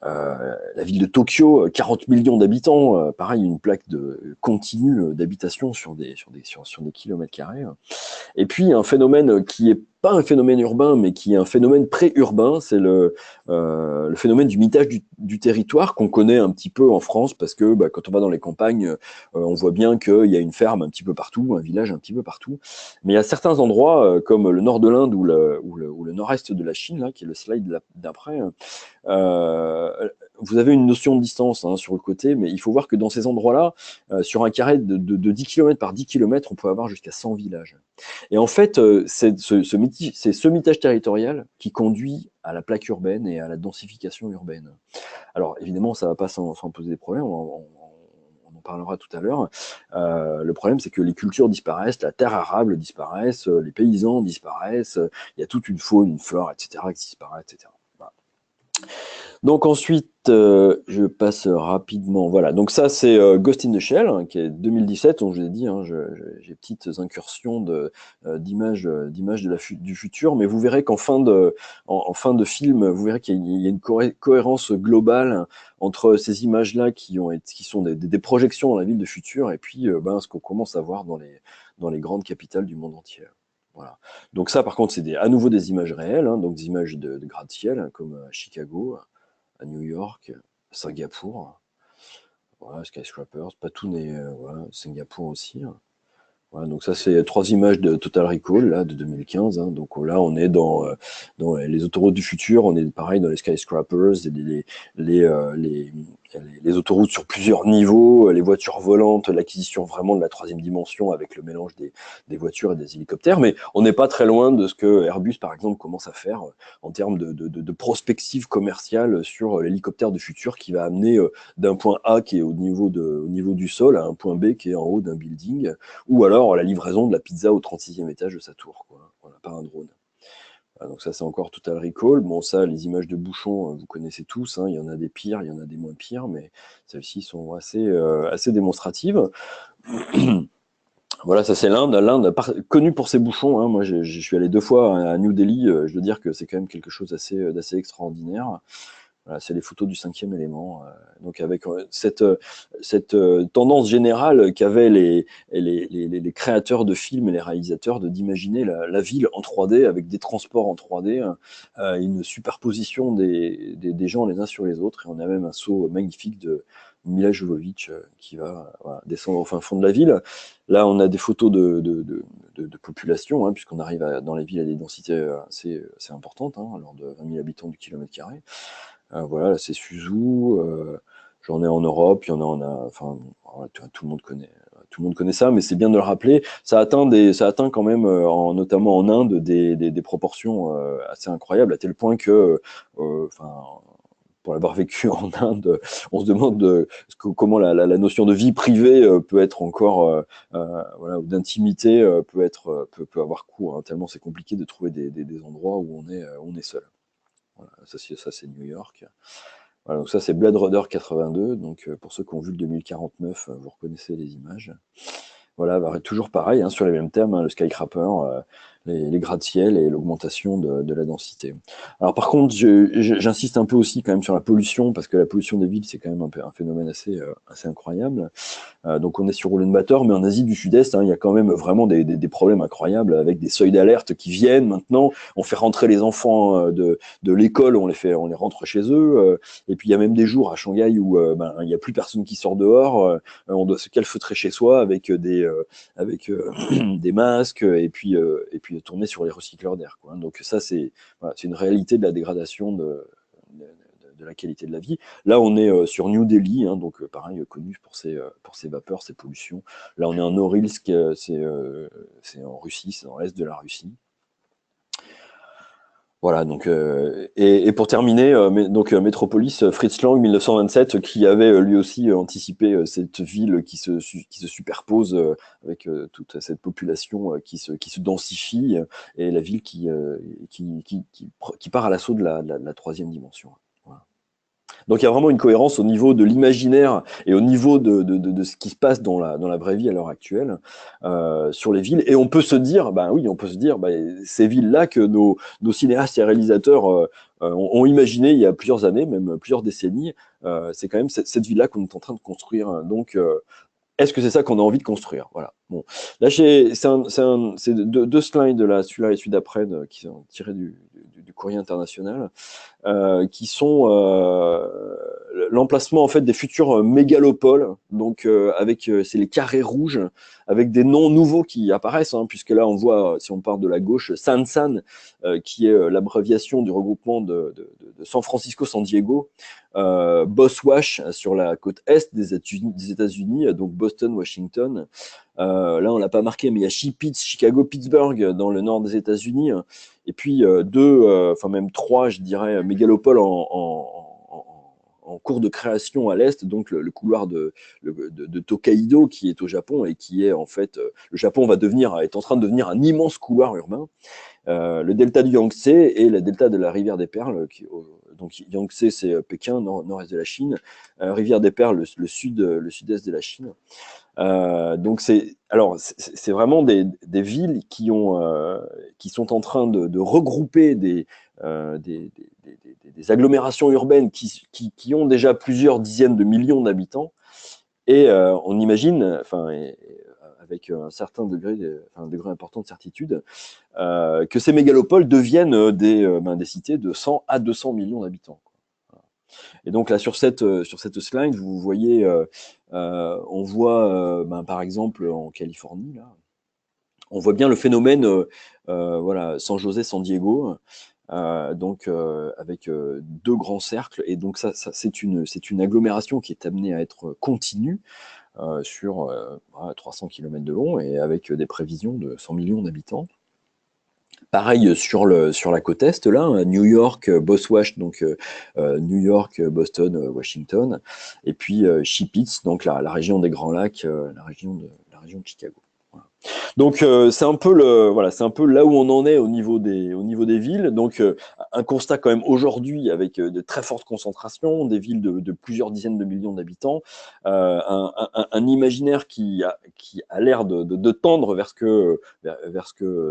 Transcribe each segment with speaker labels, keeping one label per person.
Speaker 1: La ville de Tokyo, 40 millions d'habitants, pareil, une plaque continue d'habitation sur des kilomètres carrés. Et puis un phénomène qui est pas un phénomène urbain, mais qui est un phénomène pré-urbain, c'est le phénomène du mitage du territoire qu'on connaît un petit peu en France, parce que quand on va dans les campagnes, on voit bien qu'il y a une ferme un petit peu partout, un village un petit peu partout. Mais il y a certains endroits, comme le nord de l'Inde ou le nord-est de la Chine, là, qui est le slide d'après, vous avez une notion de distance sur le côté, mais il faut voir que dans ces endroits-là, sur un carré de 10 km par 10 km, on peut avoir jusqu'à 100 villages. Et en fait, c'est ce mitage territorial qui conduit à la plaque urbaine et à la densification urbaine. Alors évidemment, ça ne va pas sans poser des problèmes, on en parlera tout à l'heure. Le problème, c'est que les cultures disparaissent, la terre arable disparaisse, les paysans disparaissent, il y a toute une faune, une flore, etc., qui disparaît, etc. Voilà. Donc ensuite, je passe rapidement. Voilà, donc ça c'est Ghost in the Shell, qui est 2017, dont je vous ai dit, j'ai petites incursions d'images du futur, mais vous verrez qu'en en fin de film, vous verrez qu'il y a une cohérence globale entre ces images-là qui sont des projections dans la ville de futur, et puis ce qu'on commence à voir dans les grandes capitales du monde entier. Voilà. Donc ça, par contre, c'est à nouveau des images réelles, donc des images de gratte-ciel, comme à Chicago, à New York, Singapour, voilà, Skyscrapers, Patoun et voilà, Singapour aussi. Voilà, donc ça, c'est 3 images de Total Recall là, de 2015. Donc là, on est dans les autoroutes du futur, on est pareil dans les skyscrapers, et les autoroutes sur plusieurs niveaux, les voitures volantes, l'acquisition vraiment de la 3e dimension avec le mélange des voitures et des hélicoptères. Mais on n'est pas très loin de ce que Airbus, par exemple, commence à faire en termes de prospective commerciale sur l'hélicoptère du futur qui va amener d'un point A qui est au niveau du sol à un point B qui est en haut d'un building, ou alors la livraison de la pizza au 36e étage de sa tour, quoi. Voilà, pas un drone. Donc ça, c'est encore Total Recall. Bon, ça, les images de bouchons, vous connaissez tous, il y en a des pires, il y en a des moins pires, mais celles-ci sont assez démonstratives. Voilà, ça c'est l'Inde connue pour ses bouchons. Moi, je suis allé 2 fois à New Delhi. Je veux dire que c'est quand même quelque chose d'assez extraordinaire. Voilà, c'est les photos du 5e élément. Donc avec cette tendance générale qu'avaient les créateurs de films et les réalisateurs d'imaginer la ville en 3D avec des transports en 3D, une superposition des gens les uns sur les autres. Et on a même un saut magnifique de Mila Jovovich qui va descendre au fin fond de la ville. Là, on a des photos de population, puisqu'on arrive dans les villes à des densités assez importantes, alors de 20 000 habitants du kilomètre carré. Voilà, là, c'est Suzu. J'en ai en Europe, il y en a, enfin, voilà, tout le monde connaît. Tout le monde connaît ça, mais c'est bien de le rappeler. Ça atteint quand même, notamment en Inde, des proportions assez incroyables, à tel point que, enfin, pour l'avoir vécu en Inde, on se demande comment la notion de vie privée peut être encore, voilà, ou d'intimité peut avoir cours, tellement c'est compliqué de trouver des endroits où on est seul. Voilà, ça c'est New York. Voilà, donc ça c'est Blade Runner 82. Donc pour ceux qui ont vu le 2049, vous reconnaissez les images. Voilà, toujours pareil, sur les mêmes thèmes, le Skycrapper, les gratte-ciel et l'augmentation de la densité. Alors par contre, j'insiste un peu aussi quand même sur la pollution, parce que la pollution des villes, c'est quand même un phénomène assez incroyable. Donc on est sur Ulaanbaatar, mais en Asie du Sud-Est, il y a quand même vraiment des problèmes incroyables avec des seuils d'alerte qui viennent maintenant. On fait rentrer les enfants de l'école, on les rentre chez eux. Et puis il y a même des jours à Shanghai où il n'y a plus personne qui sort dehors. On doit se calfeutrer chez soi avec des masques et puis tourner sur les recycleurs d'air, quoi. Donc ça c'est une réalité de la dégradation de la qualité de la vie. Là, on est sur New Delhi, donc pareil, connu pour ses vapeurs, ses pollutions. Là, on est en Norilsk, c'est en Russie, c'est dans l'est de la Russie. Voilà, donc, et pour terminer, Metropolis, Fritz Lang, 1927, qui avait lui aussi anticipé cette ville qui se superpose avec toute cette population qui se densifie, et la ville qui part à l'assaut de la 3e dimension. Voilà. Donc il y a vraiment une cohérence au niveau de l'imaginaire et au niveau de ce qui se passe dans la vraie vie à l'heure actuelle sur les villes. Et on peut se dire, ben oui, on peut se dire, ces villes-là que nos cinéastes et réalisateurs ont imaginé il y a plusieurs années, même plusieurs décennies, c'est quand même cette ville-là qu'on est en train de construire. Donc est-ce que c'est ça qu'on a envie de construire? Voilà. Bon, là, c'est deux slides là, celui-là et celui d'après, qui sont tirés du Courrier international, qui sont l'emplacement en fait des futurs mégalopoles. Donc avec c'est les carrés rouges avec des noms nouveaux qui apparaissent, hein, puisque là on voit, si on part de la gauche, San qui est l'abréviation du regroupement de San Francisco, San Diego, Boswash sur la côte est des États-Unis, donc Boston, Washington. Là, on l'a pas marqué, mais il y a Chipitz, Chicago, Pittsburgh dans le nord des États-Unis, et puis enfin même trois, je dirais, mégalopoles en cours de création à l'est, donc le couloir de Tokaido qui est au Japon et qui est en fait, le Japon est en train de devenir un immense couloir urbain. Le delta du Yangtze et le delta de la rivière des Perles. Donc Yangtze, c'est Pékin, nord-est de la Chine. Rivière des Perles, le sud-est de la Chine. Donc c'est vraiment des villes qui sont en train de regrouper des agglomérations urbaines qui ont déjà plusieurs dizaines de millions d'habitants. Et on imagine, avec un certain un degré important de certitude, que ces mégalopoles deviennent des cités de 100 à 200 millions d'habitants. Et donc là, sur cette slide, vous voyez, on voit, par exemple, en Californie, là, on voit bien le phénomène, voilà, San José, San Diego, donc avec deux grands cercles. Et donc ça c'est une agglomération qui est amenée à être continue sur 300 km de long et avec des prévisions de 100 millions d'habitants. Pareil sur la côte est, là, New York, Boswash, donc New York, Boston, Washington, et puis Chipitz, donc la région des Grands Lacs, la région de Chicago. Voilà. Donc c'est un peu c'est un peu là où on en est au niveau des villes. Donc un constat quand même aujourd'hui avec de très fortes concentrations, des villes de plusieurs dizaines de millions d'habitants, un imaginaire qui a l'air de tendre vers ce que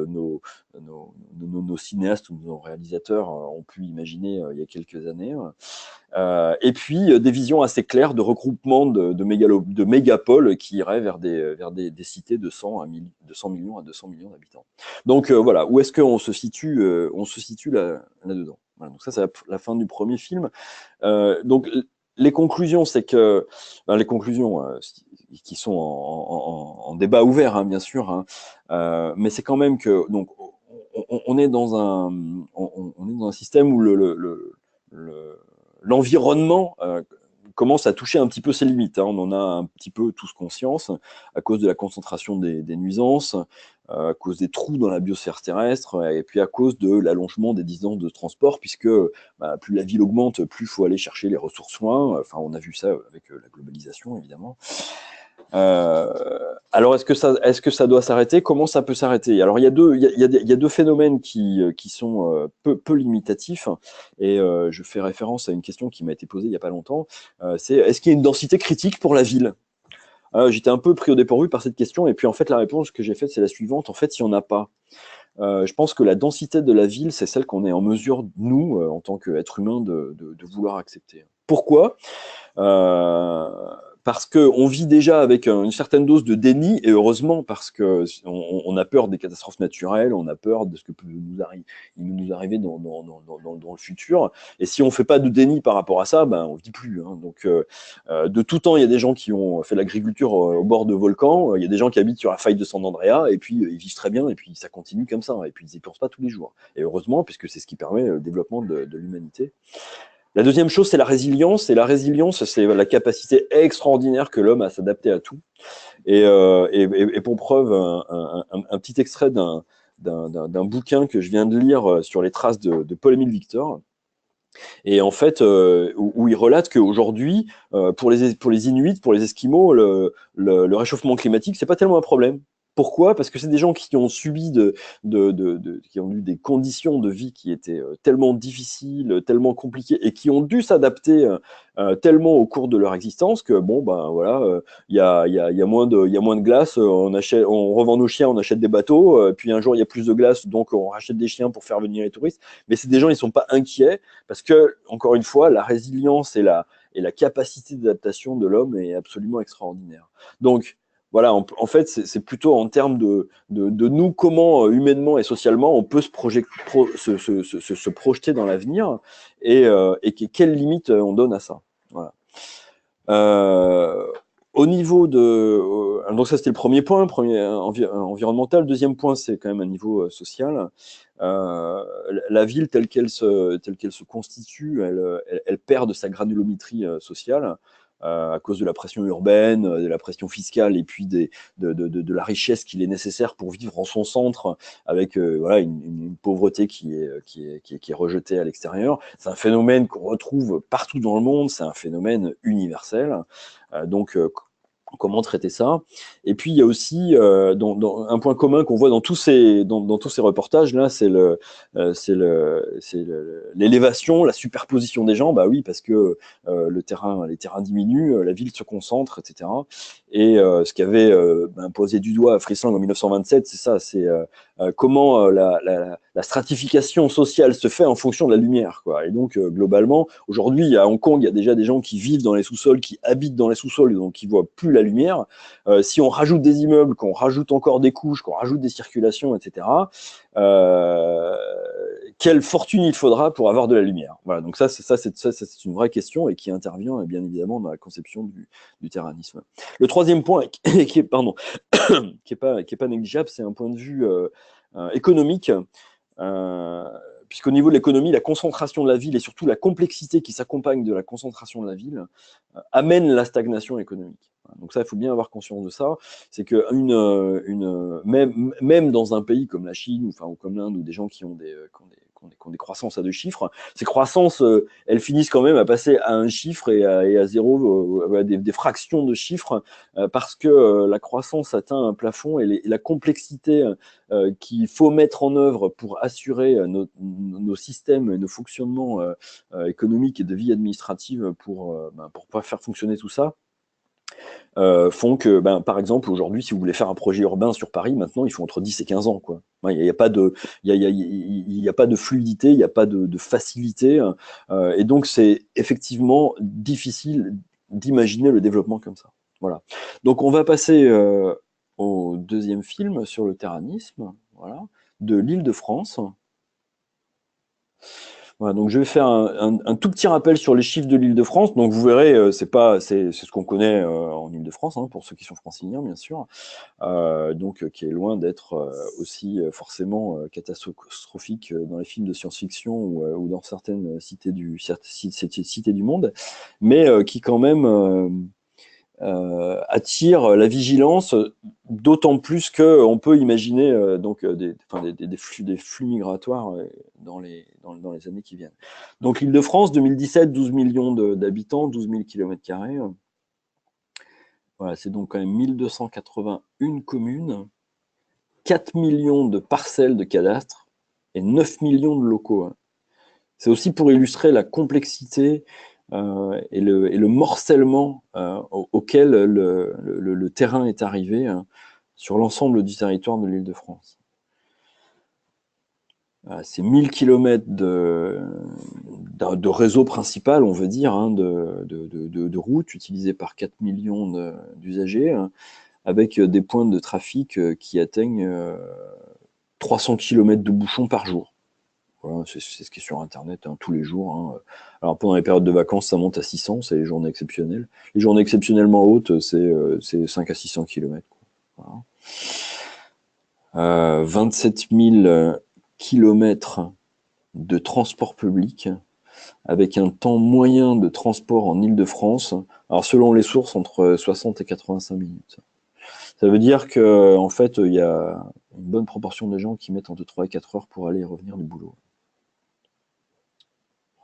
Speaker 1: nos cinéastes ou nos réalisateurs ont pu imaginer il y a quelques années. Et puis des visions assez claires de regroupement de mégapoles qui iraient vers des cités de 100 millions à 200 millions d'habitants. Donc voilà, où est-ce qu'on se situe là-dedans. Voilà, donc ça, c'est la fin du premier film. Donc les conclusions, c'est que les conclusions qui sont en débat ouvert, hein, bien sûr, hein, mais c'est quand même que donc on est dans un système où l'environnement commence à toucher un petit peu ses limites. Hein. On en a un petit peu tous conscience à cause de la concentration des nuisances, à cause des trous dans la biosphère terrestre, et puis à cause de l'allongement des distances de transport, puisque plus la ville augmente, plus il faut aller chercher les ressources loin. Enfin, on a vu ça avec la globalisation, évidemment. Alors, est-ce que ça doit s'arrêter? Comment ça peut s'arrêter? Alors, il y a deux phénomènes qui sont peu limitatifs, et je fais référence à une question qui m'a été posée il n'y a pas longtemps. C'est est-ce qu'il y a une densité critique pour la ville? J'étais un peu pris au dépourvu par cette question, et puis en fait, la réponse que j'ai faite, c'est la suivante. En fait, il n'y en a pas. Je pense que la densité de la ville, c'est celle qu'on est en mesure, nous, en tant qu'êtres humains, de vouloir accepter. Pourquoi? Parce qu'on vit déjà avec une certaine dose de déni, et heureusement, parce qu'on a peur des catastrophes naturelles, on a peur de ce que peut nous arriver dans le futur. Et si on ne fait pas de déni par rapport à ça, on ne vit plus. Hein. Donc, de tout temps, il y a des gens qui ont fait l'agriculture au bord de volcans, il y a des gens qui habitent sur la faille de San Andrea, et puis ils vivent très bien, et puis ça continue comme ça, et puis ils n'y pensent pas tous les jours. Et heureusement, puisque c'est ce qui permet le développement de l'humanité. La deuxième chose, c'est la résilience. Et la résilience, c'est la capacité extraordinaire que l'homme a à s'adapter à tout. Et pour preuve, un petit extrait d'un bouquin que je viens de lire sur les traces de Paul-Émile Victor. Et en fait, où il relate qu'aujourd'hui, pour les Inuits, pour les Esquimaux, le réchauffement climatique, c'est pas tellement un problème. Pourquoi? Parce que c'est des gens qui ont subi qui ont eu des conditions de vie qui étaient tellement difficiles, tellement compliquées, et qui ont dû s'adapter tellement au cours de leur existence que bon ben voilà, il y a moins de glace, on revend nos chiens, on achète des bateaux, puis un jour il y a plus de glace, donc on rachète des chiens pour faire venir les touristes. Mais c'est des gens, ils sont pas inquiets parce que encore une fois, la résilience et la capacité d'adaptation de l'homme est absolument extraordinaire. Donc voilà, en fait, c'est plutôt en termes de nous, comment humainement et socialement on peut se projeter dans l'avenir et quelles limites on donne à ça. Voilà. Euh, Au niveau de... donc ça, c'était le premier point, environnemental. Deuxième point, c'est quand même un niveau social. La ville telle qu'elle se constitue, elle perd de sa granulométrie sociale à cause de la pression urbaine, de la pression fiscale et puis de la richesse qu'il est nécessaire pour vivre en son centre avec voilà, une pauvreté qui est rejetée à l'extérieur. C'est un phénomène qu'on retrouve partout dans le monde, c'est un phénomène universel. Donc, comment traiter ça? Et puis il y a aussi un point commun qu'on voit dans tous ces reportages là, c'est l'élévation, la superposition des gens. Bah oui, parce que les terrains diminuent, la ville se concentre, etc. Et ce qu'avait posé du doigt Friesland en 1927, c'est ça, c'est comment la stratification sociale se fait en fonction de la lumière, quoi. Et donc globalement, aujourd'hui à Hong Kong, il y a déjà des gens qui vivent dans les sous-sols, qui habitent dans les sous-sols, donc qui voient plus la lumière. Si on rajoute des immeubles, qu'on rajoute encore des couches, qu'on rajoute des circulations, etc., quelle fortune il faudra pour avoir de la lumière? Voilà, donc ça, c'est une vraie question et qui intervient bien évidemment dans la conception du terranisme. Le troisième point, qui est, pardon, qui est pas négligeable, c'est un point de vue économique. Puisqu'au niveau de l'économie, la concentration de la ville et surtout la complexité qui s'accompagne de la concentration de la ville amène la stagnation économique. Donc ça, il faut bien avoir conscience de ça. C'est que même dans un pays comme la Chine ou comme l'Inde, ou des gens qui ont des croissances à deux chiffres, ces croissances, elles finissent quand même à passer à un chiffre et à zéro, des fractions de chiffres, parce que la croissance atteint un plafond et la complexité qu'il faut mettre en œuvre pour assurer nos systèmes et nos fonctionnements économiques et de vie administrative pour pouvoir faire fonctionner tout ça, font que, par exemple, aujourd'hui, si vous voulez faire un projet urbain sur Paris, maintenant, il faut entre 10 et 15 ans, quoi. Il n'y a pas de, il y a pas de fluidité, il n'y a pas de facilité, et donc c'est effectivement difficile d'imaginer le développement comme ça. Voilà. Donc on va passer au deuxième film sur le terranisme, voilà, de l'Île-de-France. Voilà, donc je vais faire un tout petit rappel sur les chiffres de l'Île-de-France. Donc vous verrez, c'est ce qu'on connaît en Île-de-France, hein, pour ceux qui sont franciliens, bien sûr. Donc qui est loin d'être aussi forcément catastrophique dans les films de science-fiction ou dans certaines cités du monde, mais qui quand même attire la vigilance, d'autant plus qu'on peut imaginer des flux migratoires dans les années qui viennent. Donc l'Île-de-France, 2017, 12 millions d'habitants, 12 000 km². Voilà, c'est donc quand même 1281 communes, 4 millions de parcelles de cadastre et 9 millions de locaux. C'est aussi pour illustrer la complexité et le morcellement auquel le terrain est arrivé sur l'ensemble du territoire de l'Île-de-France. C'est 1000 km de réseau principal, on veut dire, hein, de routes utilisées par 4 millions d'usagers, hein, avec des points de trafic qui atteignent 300 km de bouchons par jour. Voilà, c'est ce qui est sur Internet, hein, tous les jours. Hein. Alors pendant les périodes de vacances, ça monte à 600, c'est les journées exceptionnelles. Les journées exceptionnellement hautes, c'est 5 à 600 km. Voilà. 27 000 km de transport public, avec un temps moyen de transport en Île-de-France, alors selon les sources, entre 60 et 85 minutes. Ça veut dire qu'en fait, il y a une bonne proportion de gens qui mettent entre 3 et 4 heures pour aller et revenir du boulot.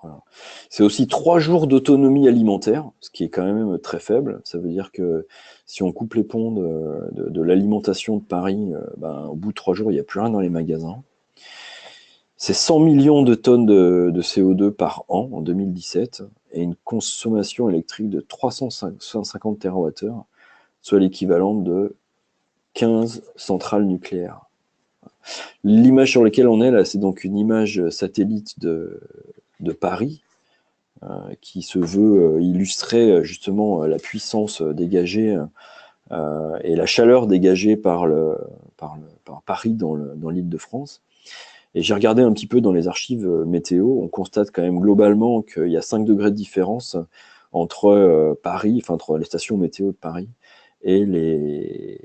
Speaker 1: Voilà. C'est aussi 3 jours d'autonomie alimentaire, ce qui est quand même très faible. Ça veut dire que si on coupe les ponts de l'alimentation de Paris, ben, au bout de 3 jours, il n'y a plus rien dans les magasins. C'est 100 millions de tonnes de CO2 par an en 2017 et une consommation électrique de 350 TWh, soit l'équivalent de 15 centrales nucléaires. L'image sur laquelle on est là, c'est donc une image satellite de Paris, qui se veut illustrer justement la puissance dégagée et la chaleur dégagée par Paris dans l'Île-de-France. Et j'ai regardé un petit peu dans les archives météo, on constate quand même globalement qu'il y a 5 degrés de différence entre Paris, enfin entre les stations météo de Paris et les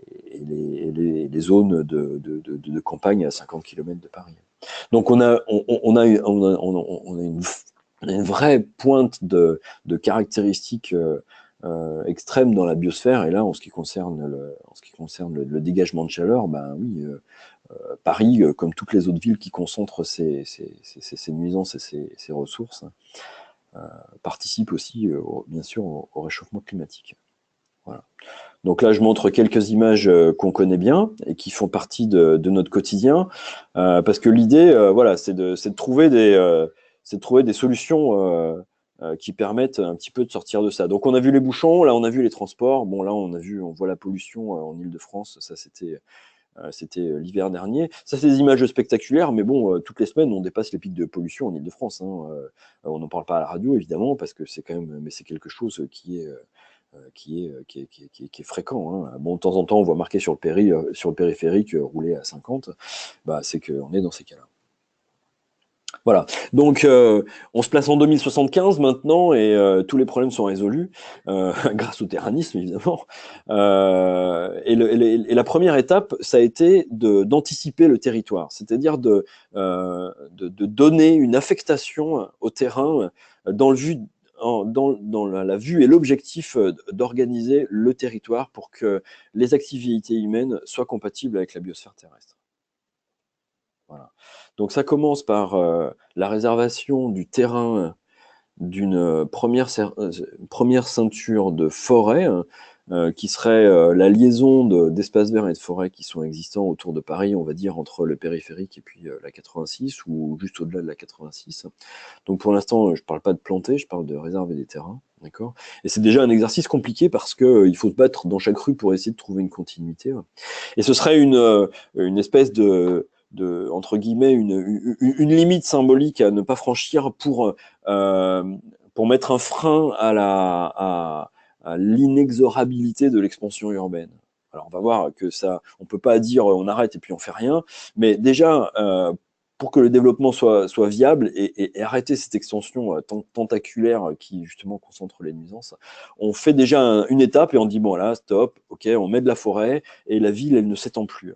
Speaker 1: zones de campagne à 50 km de Paris. Donc on a une vraie pointe de caractéristiques extrêmes dans la biosphère. Et là, en ce qui concerne le dégagement de chaleur, ben oui, Paris, comme toutes les autres villes qui concentrent ces nuisances et ces ressources, participe aussi, bien sûr, au réchauffement climatique. Voilà. Donc là, je montre quelques images qu'on connaît bien et qui font partie de notre quotidien, parce que l'idée, voilà, c'est de trouver des solutions qui permettent un petit peu de sortir de ça. Donc on a vu les bouchons, là on a vu les transports, bon là on voit la pollution en Île-de-France, ça c'était l'hiver dernier. Ça, c'est des images spectaculaires, mais bon, toutes les semaines, on dépasse les pics de pollution en Île-de-France. Hein. On n'en parle pas à la radio, évidemment, parce que c'est quand même, mais c'est quelque chose qui est fréquent. Hein. Bon, de temps en temps, on voit marqué sur le périphérique rouler à 50, bah, c'est qu'on est dans ces cas-là. Voilà, donc on se place en 2075 maintenant et tous les problèmes sont résolus grâce au terranisme évidemment. Et la première étape, ça a été d'anticiper le territoire, c'est-à-dire de donner une affectation au terrain dans la vue et l'objectif d'organiser le territoire pour que les activités humaines soient compatibles avec la biosphère terrestre. Voilà. Donc ça commence par la réservation du terrain d'une première ceinture de forêt, qui serait la liaison d'espaces verts et de forêts qui sont existants autour de Paris, on va dire entre le périphérique et puis la 86 ou juste au-delà de la 86. Donc pour l'instant, je ne parle pas de planter, je parle de réserver des terrains. D'accord. Et c'est déjà un exercice compliqué parce qu'il faut se battre dans chaque rue pour essayer de trouver une continuité. Et ce serait une espèce entre guillemets, une limite symbolique à ne pas franchir pour mettre un frein à l'inexorabilité de l'expansion urbaine. Alors on va voir que ça, on peut pas dire on arrête et puis on fait rien, mais déjà pour que le développement soit viable et arrêter cette extension tentaculaire qui justement concentre les nuisances, on fait déjà une étape et on dit bon là stop, ok, on met de la forêt et la ville elle ne s'étend plus.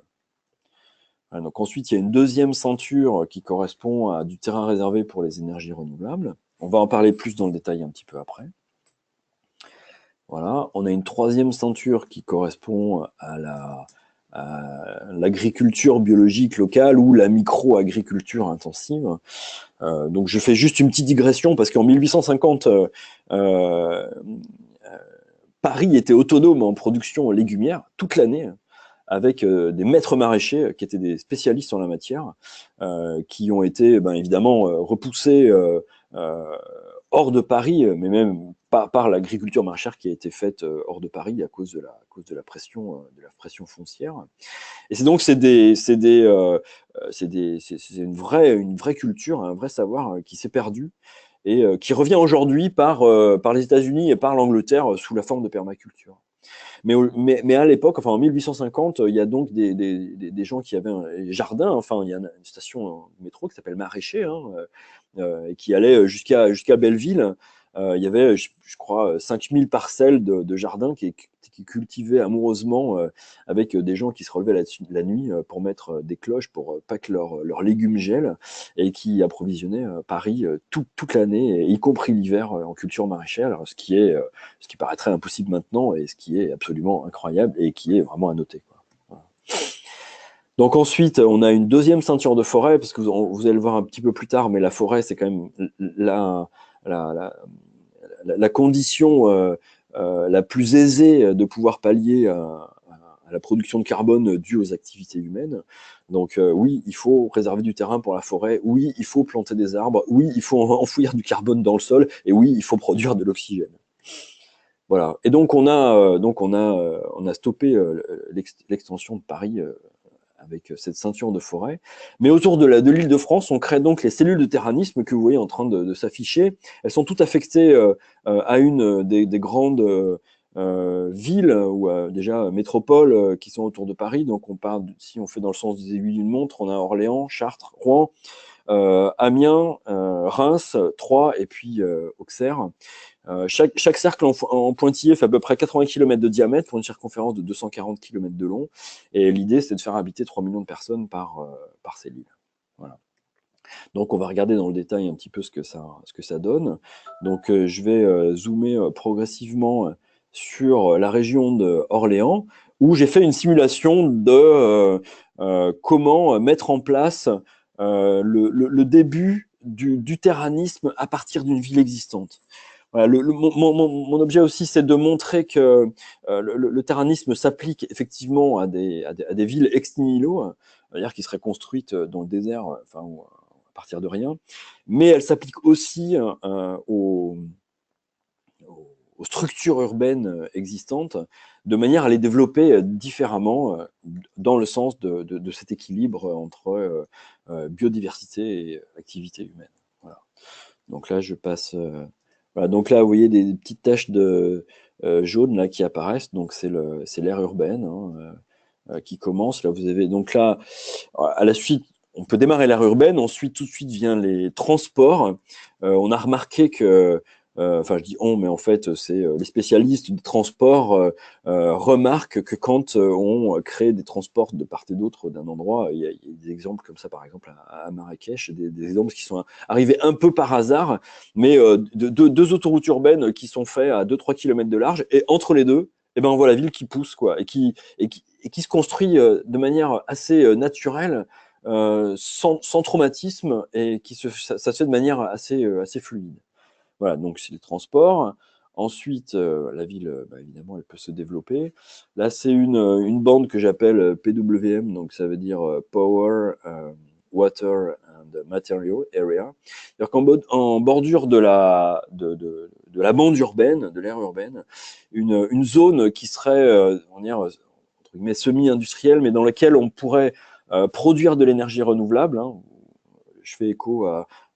Speaker 1: Donc ensuite, il y a une deuxième ceinture qui correspond à du terrain réservé pour les énergies renouvelables. On va en parler plus dans le détail un petit peu après. Voilà. On a une troisième ceinture qui correspond à l'agriculture biologique locale ou la micro-agriculture intensive. Donc je fais juste une petite digression parce qu'en 1850, Paris était autonome en production légumière toute l'année, avec des maîtres maraîchers qui étaient des spécialistes en la matière, qui ont été évidemment repoussés hors de Paris, mais même par l'agriculture maraîchère qui a été faite hors de Paris à cause de la pression foncière. Et c'est donc une vraie culture, un vrai savoir qui s'est perdu et qui revient aujourd'hui par les États-Unis et par l'Angleterre sous la forme de permaculture. Mais à l'époque, enfin en 1850, il y a donc des gens qui avaient un jardin. Enfin, il y a une station métro qui s'appelle Maraîcher, et qui allait jusqu'à Belleville. Il y avait, je crois, 5000 parcelles de jardins qui cultivaient amoureusement avec des gens qui se relevaient la nuit pour mettre des cloches pour pas que leurs légumes gèlent et qui approvisionnaient Paris toute l'année, y compris l'hiver en culture maraîchère, ce qui paraîtrait impossible maintenant et ce qui est absolument incroyable et qui est vraiment à noter, quoi. Voilà. Donc ensuite, on a une deuxième ceinture de forêt, parce que vous allez le voir un petit peu plus tard, mais la forêt, c'est quand même la condition la plus aisée de pouvoir pallier à la production de carbone due aux activités humaines. Donc oui, il faut réserver du terrain pour la forêt, oui, il faut planter des arbres, oui, il faut enfouir du carbone dans le sol, et oui, il faut produire de l'oxygène. Voilà. Et donc on a stoppé l'extension de Paris avec cette ceinture de forêt. Mais autour de l'Île-de-France, on crée donc les cellules de terranisme que vous voyez en train de s'afficher. Elles sont toutes affectées à une des grandes villes ou déjà métropoles qui sont autour de Paris. Donc on part, si on fait dans le sens des aiguilles d'une montre, on a Orléans, Chartres, Rouen, Amiens, Reims, Troyes et puis Auxerre. Chaque cercle en pointillé fait à peu près 80 km de diamètre pour une circonférence de 240 km de long. Et l'idée, c'est de faire habiter 3 millions de personnes par cellule. Voilà. Donc, on va regarder dans le détail un petit peu ce que ça donne. Donc, je vais zoomer progressivement sur la région de Orléans, où j'ai fait une simulation de comment mettre en place le début du terranisme à partir d'une ville existante. Voilà, mon objet aussi, c'est de montrer que le terranisme s'applique effectivement à des villes ex nihilo, c'est-à-dire qui seraient construites dans le désert, enfin, à partir de rien, mais elle s'applique aussi aux structures urbaines existantes, de manière à les développer différemment dans le sens de cet équilibre entre biodiversité et activité humaine. Voilà. Donc là, je passe. Voilà, donc là, vous voyez des petites taches de jaune là qui apparaissent. Donc c'est l'aire urbaine qui commence. Là, vous avez donc là à la suite. On peut démarrer l'aire urbaine, ensuite tout de suite vient les transports. On a remarqué que, enfin je dis on, mais en fait c'est les spécialistes du transport remarquent que quand on crée des transports de part et d'autre d'un endroit, il y a des exemples comme ça par exemple à Marrakech, des exemples qui sont arrivés un peu par hasard, mais deux autoroutes urbaines qui sont faites à 2-3 km de large, et entre les deux, eh ben, on voit la ville qui pousse, quoi, et qui se construit de manière assez naturelle, sans traumatisme, et ça se fait de manière assez fluide. Voilà, donc c'est les transports. Ensuite, la ville, bah, évidemment, elle peut se développer. Là, c'est une bande que j'appelle PWM, donc ça veut dire Power, Water and Material Area. C'est-à-dire en bordure de la bande urbaine, de l'aire urbaine, une zone qui serait, on va dire, entre guillemets, semi-industrielle, mais dans laquelle on pourrait produire de l'énergie renouvelable. Hein. Je fais écho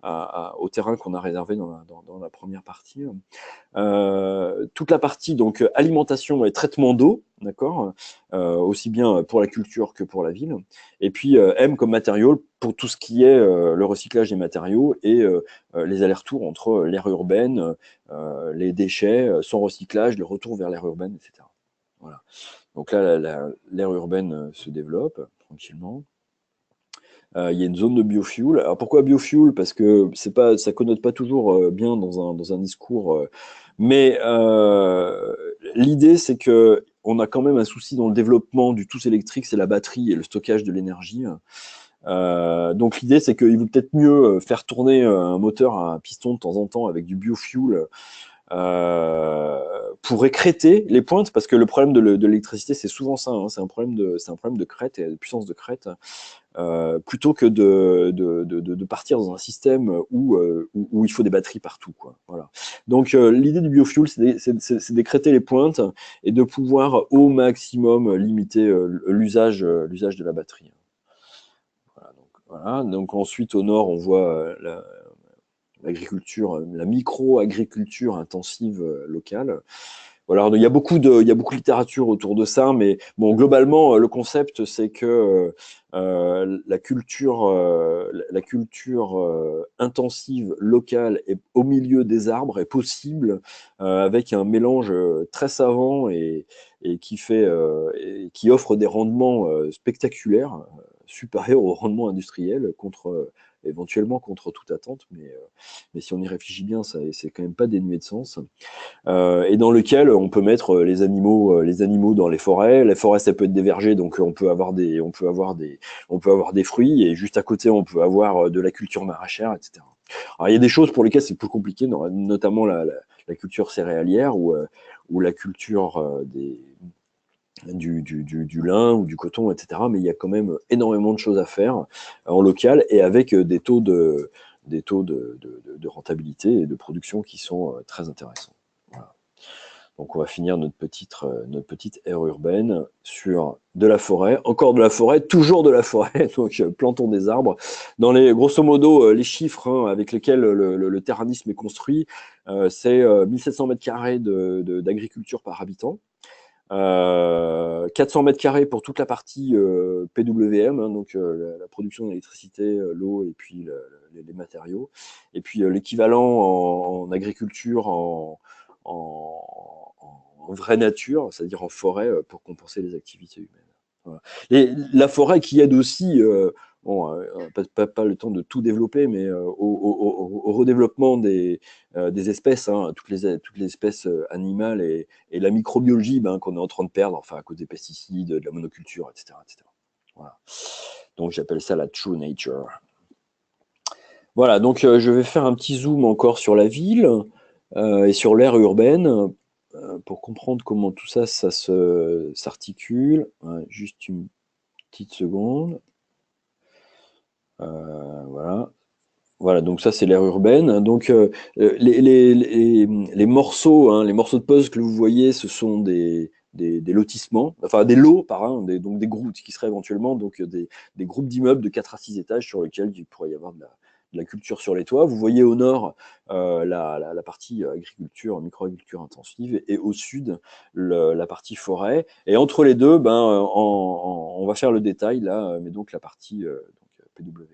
Speaker 1: au terrain qu'on a réservé dans la première partie. Toute la partie donc alimentation et traitement d'eau, d'accord, aussi bien pour la culture que pour la ville. Et puis M comme matériau pour tout ce qui est le recyclage des matériaux et les allers-retours entre l'aire urbaine, les déchets, son recyclage, le retour vers l'aire urbaine, etc. Voilà. Donc là, l'aire urbaine se développe tranquillement. Il y a une zone de biofuel. Alors pourquoi biofuel? Parce que ça connote pas toujours bien dans un discours. Mais l'idée, c'est que on a quand même un souci dans le développement du tous électrique, c'est la batterie et le stockage de l'énergie. Donc l'idée, c'est qu'il vaut peut-être mieux faire tourner un moteur à piston de temps en temps avec du biofuel pour écréter les pointes, parce que le problème de l'électricité, c'est souvent ça, hein, c'est un problème de crête et de puissance de crête. Plutôt que de partir dans un système où il faut des batteries partout, quoi. Voilà. Donc l'idée du biofuel, c'est d'écréter les pointes et de pouvoir au maximum limiter l'usage de la batterie. Voilà. Donc ensuite au nord, on voit l'agriculture, la micro-agriculture intensive locale. Voilà, il y a beaucoup de littérature autour de ça, mais bon, globalement, le concept, c'est que la culture intensive locale est au milieu des arbres est possible avec un mélange très savant et qui offre des rendements spectaculaires, supérieurs aux rendements industriels éventuellement contre toute attente, mais si on y réfléchit bien, c'est quand même pas dénué de sens. Et dans lequel on peut mettre les animaux dans les forêts. Les forêts, ça peut être des vergers, donc on peut avoir des fruits, et juste à côté, on peut avoir de la culture maraîchère, etc. Alors, il y a des choses pour lesquelles c'est plus compliqué, notamment la culture céréalière ou la culture du lin ou du coton, etc. Mais il y a quand même énormément de choses à faire en local et avec des taux de rentabilité et de production qui sont très intéressants. Voilà. Donc on va finir notre petite aire urbaine sur de la forêt, encore de la forêt, toujours de la forêt, donc plantons des arbres. Dans grosso modo, les chiffres avec lesquels le terranisme est construit, c'est 1700 mètres carrés d'agriculture par habitant. 400 mètres carrés pour toute la partie PWM, donc la production d'électricité, l'eau et puis les matériaux. Et puis l'équivalent en agriculture, en vraie nature, c'est-à-dire en forêt, pour compenser les activités humaines. Voilà. Et la forêt qui aide aussi, bon, pas le temps de tout développer, mais au redéveloppement des espèces, hein, toutes les espèces animales et la microbiologie qu'on est en train de perdre, enfin à cause des pesticides, de la monoculture, etc. etc. Voilà. Donc j'appelle ça la true nature. Voilà, donc je vais faire un petit zoom encore sur la ville et sur l'aire urbaine pour comprendre comment tout ça, s'articule. Ouais, juste une petite seconde. Voilà. Voilà, donc ça c'est l'aire urbaine. Donc les morceaux, hein, les morceaux de puzzle que vous voyez, ce sont des lotissements, enfin des lots par un, donc des groupes qui seraient éventuellement donc des groupes d'immeubles de 4 à 6 étages sur lesquels il pourrait y avoir de la culture sur les toits. Vous voyez au nord la partie agriculture, microagriculture intensive, et au sud la partie forêt. Et entre les deux, on va faire le détail là, mais donc la partie donc, PWM.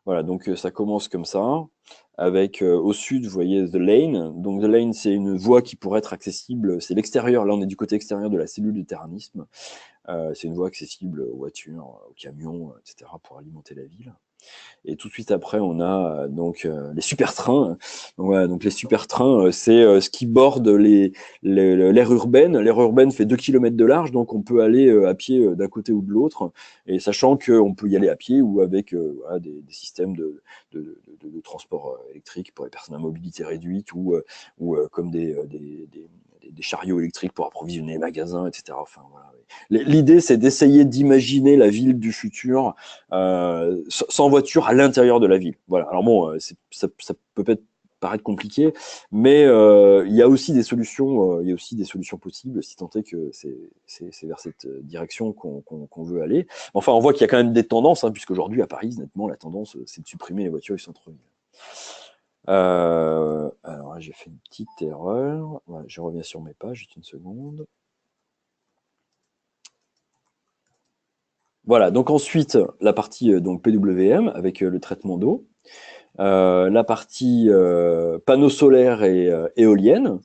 Speaker 1: Voilà, donc ça commence comme ça, avec au sud, vous voyez The Lane. Donc The Lane, c'est une voie qui pourrait être accessible, c'est l'extérieur, là on est du côté extérieur de la cellule de terranisme. C'est une voie accessible aux voitures, aux camions, etc., pour alimenter la ville. Et tout de suite après, on a donc les super-trains. Donc, voilà, donc les super-trains, c'est ce qui borde l'aire urbaine. L'aire urbaine fait 2 km de large, donc on peut aller à pied d'un côté ou de l'autre, et sachant qu'on peut y aller à pied ou avec voilà, des systèmes de transport électrique pour les personnes à mobilité réduite ou comme des chariots électriques pour approvisionner les magasins, etc. Enfin, voilà. L'idée, c'est d'essayer d'imaginer la ville du futur sans voiture à l'intérieur de la ville. Voilà. Alors bon, ça peut peut-être paraître compliqué, mais il y a aussi des solutions, il y a aussi des solutions possibles, si tant est que c'est vers cette direction qu'on veut aller. Enfin, on voit qu'il y a quand même des tendances, hein, puisqu'aujourd'hui à Paris, nettement, la tendance, c'est de supprimer les voitures du centre-ville. Alors j'ai fait une petite erreur. Voilà, je reviens sur mes pages, juste une seconde. Voilà, donc ensuite, la partie donc PWM avec le traitement d'eau. La partie panneaux solaires et éoliennes,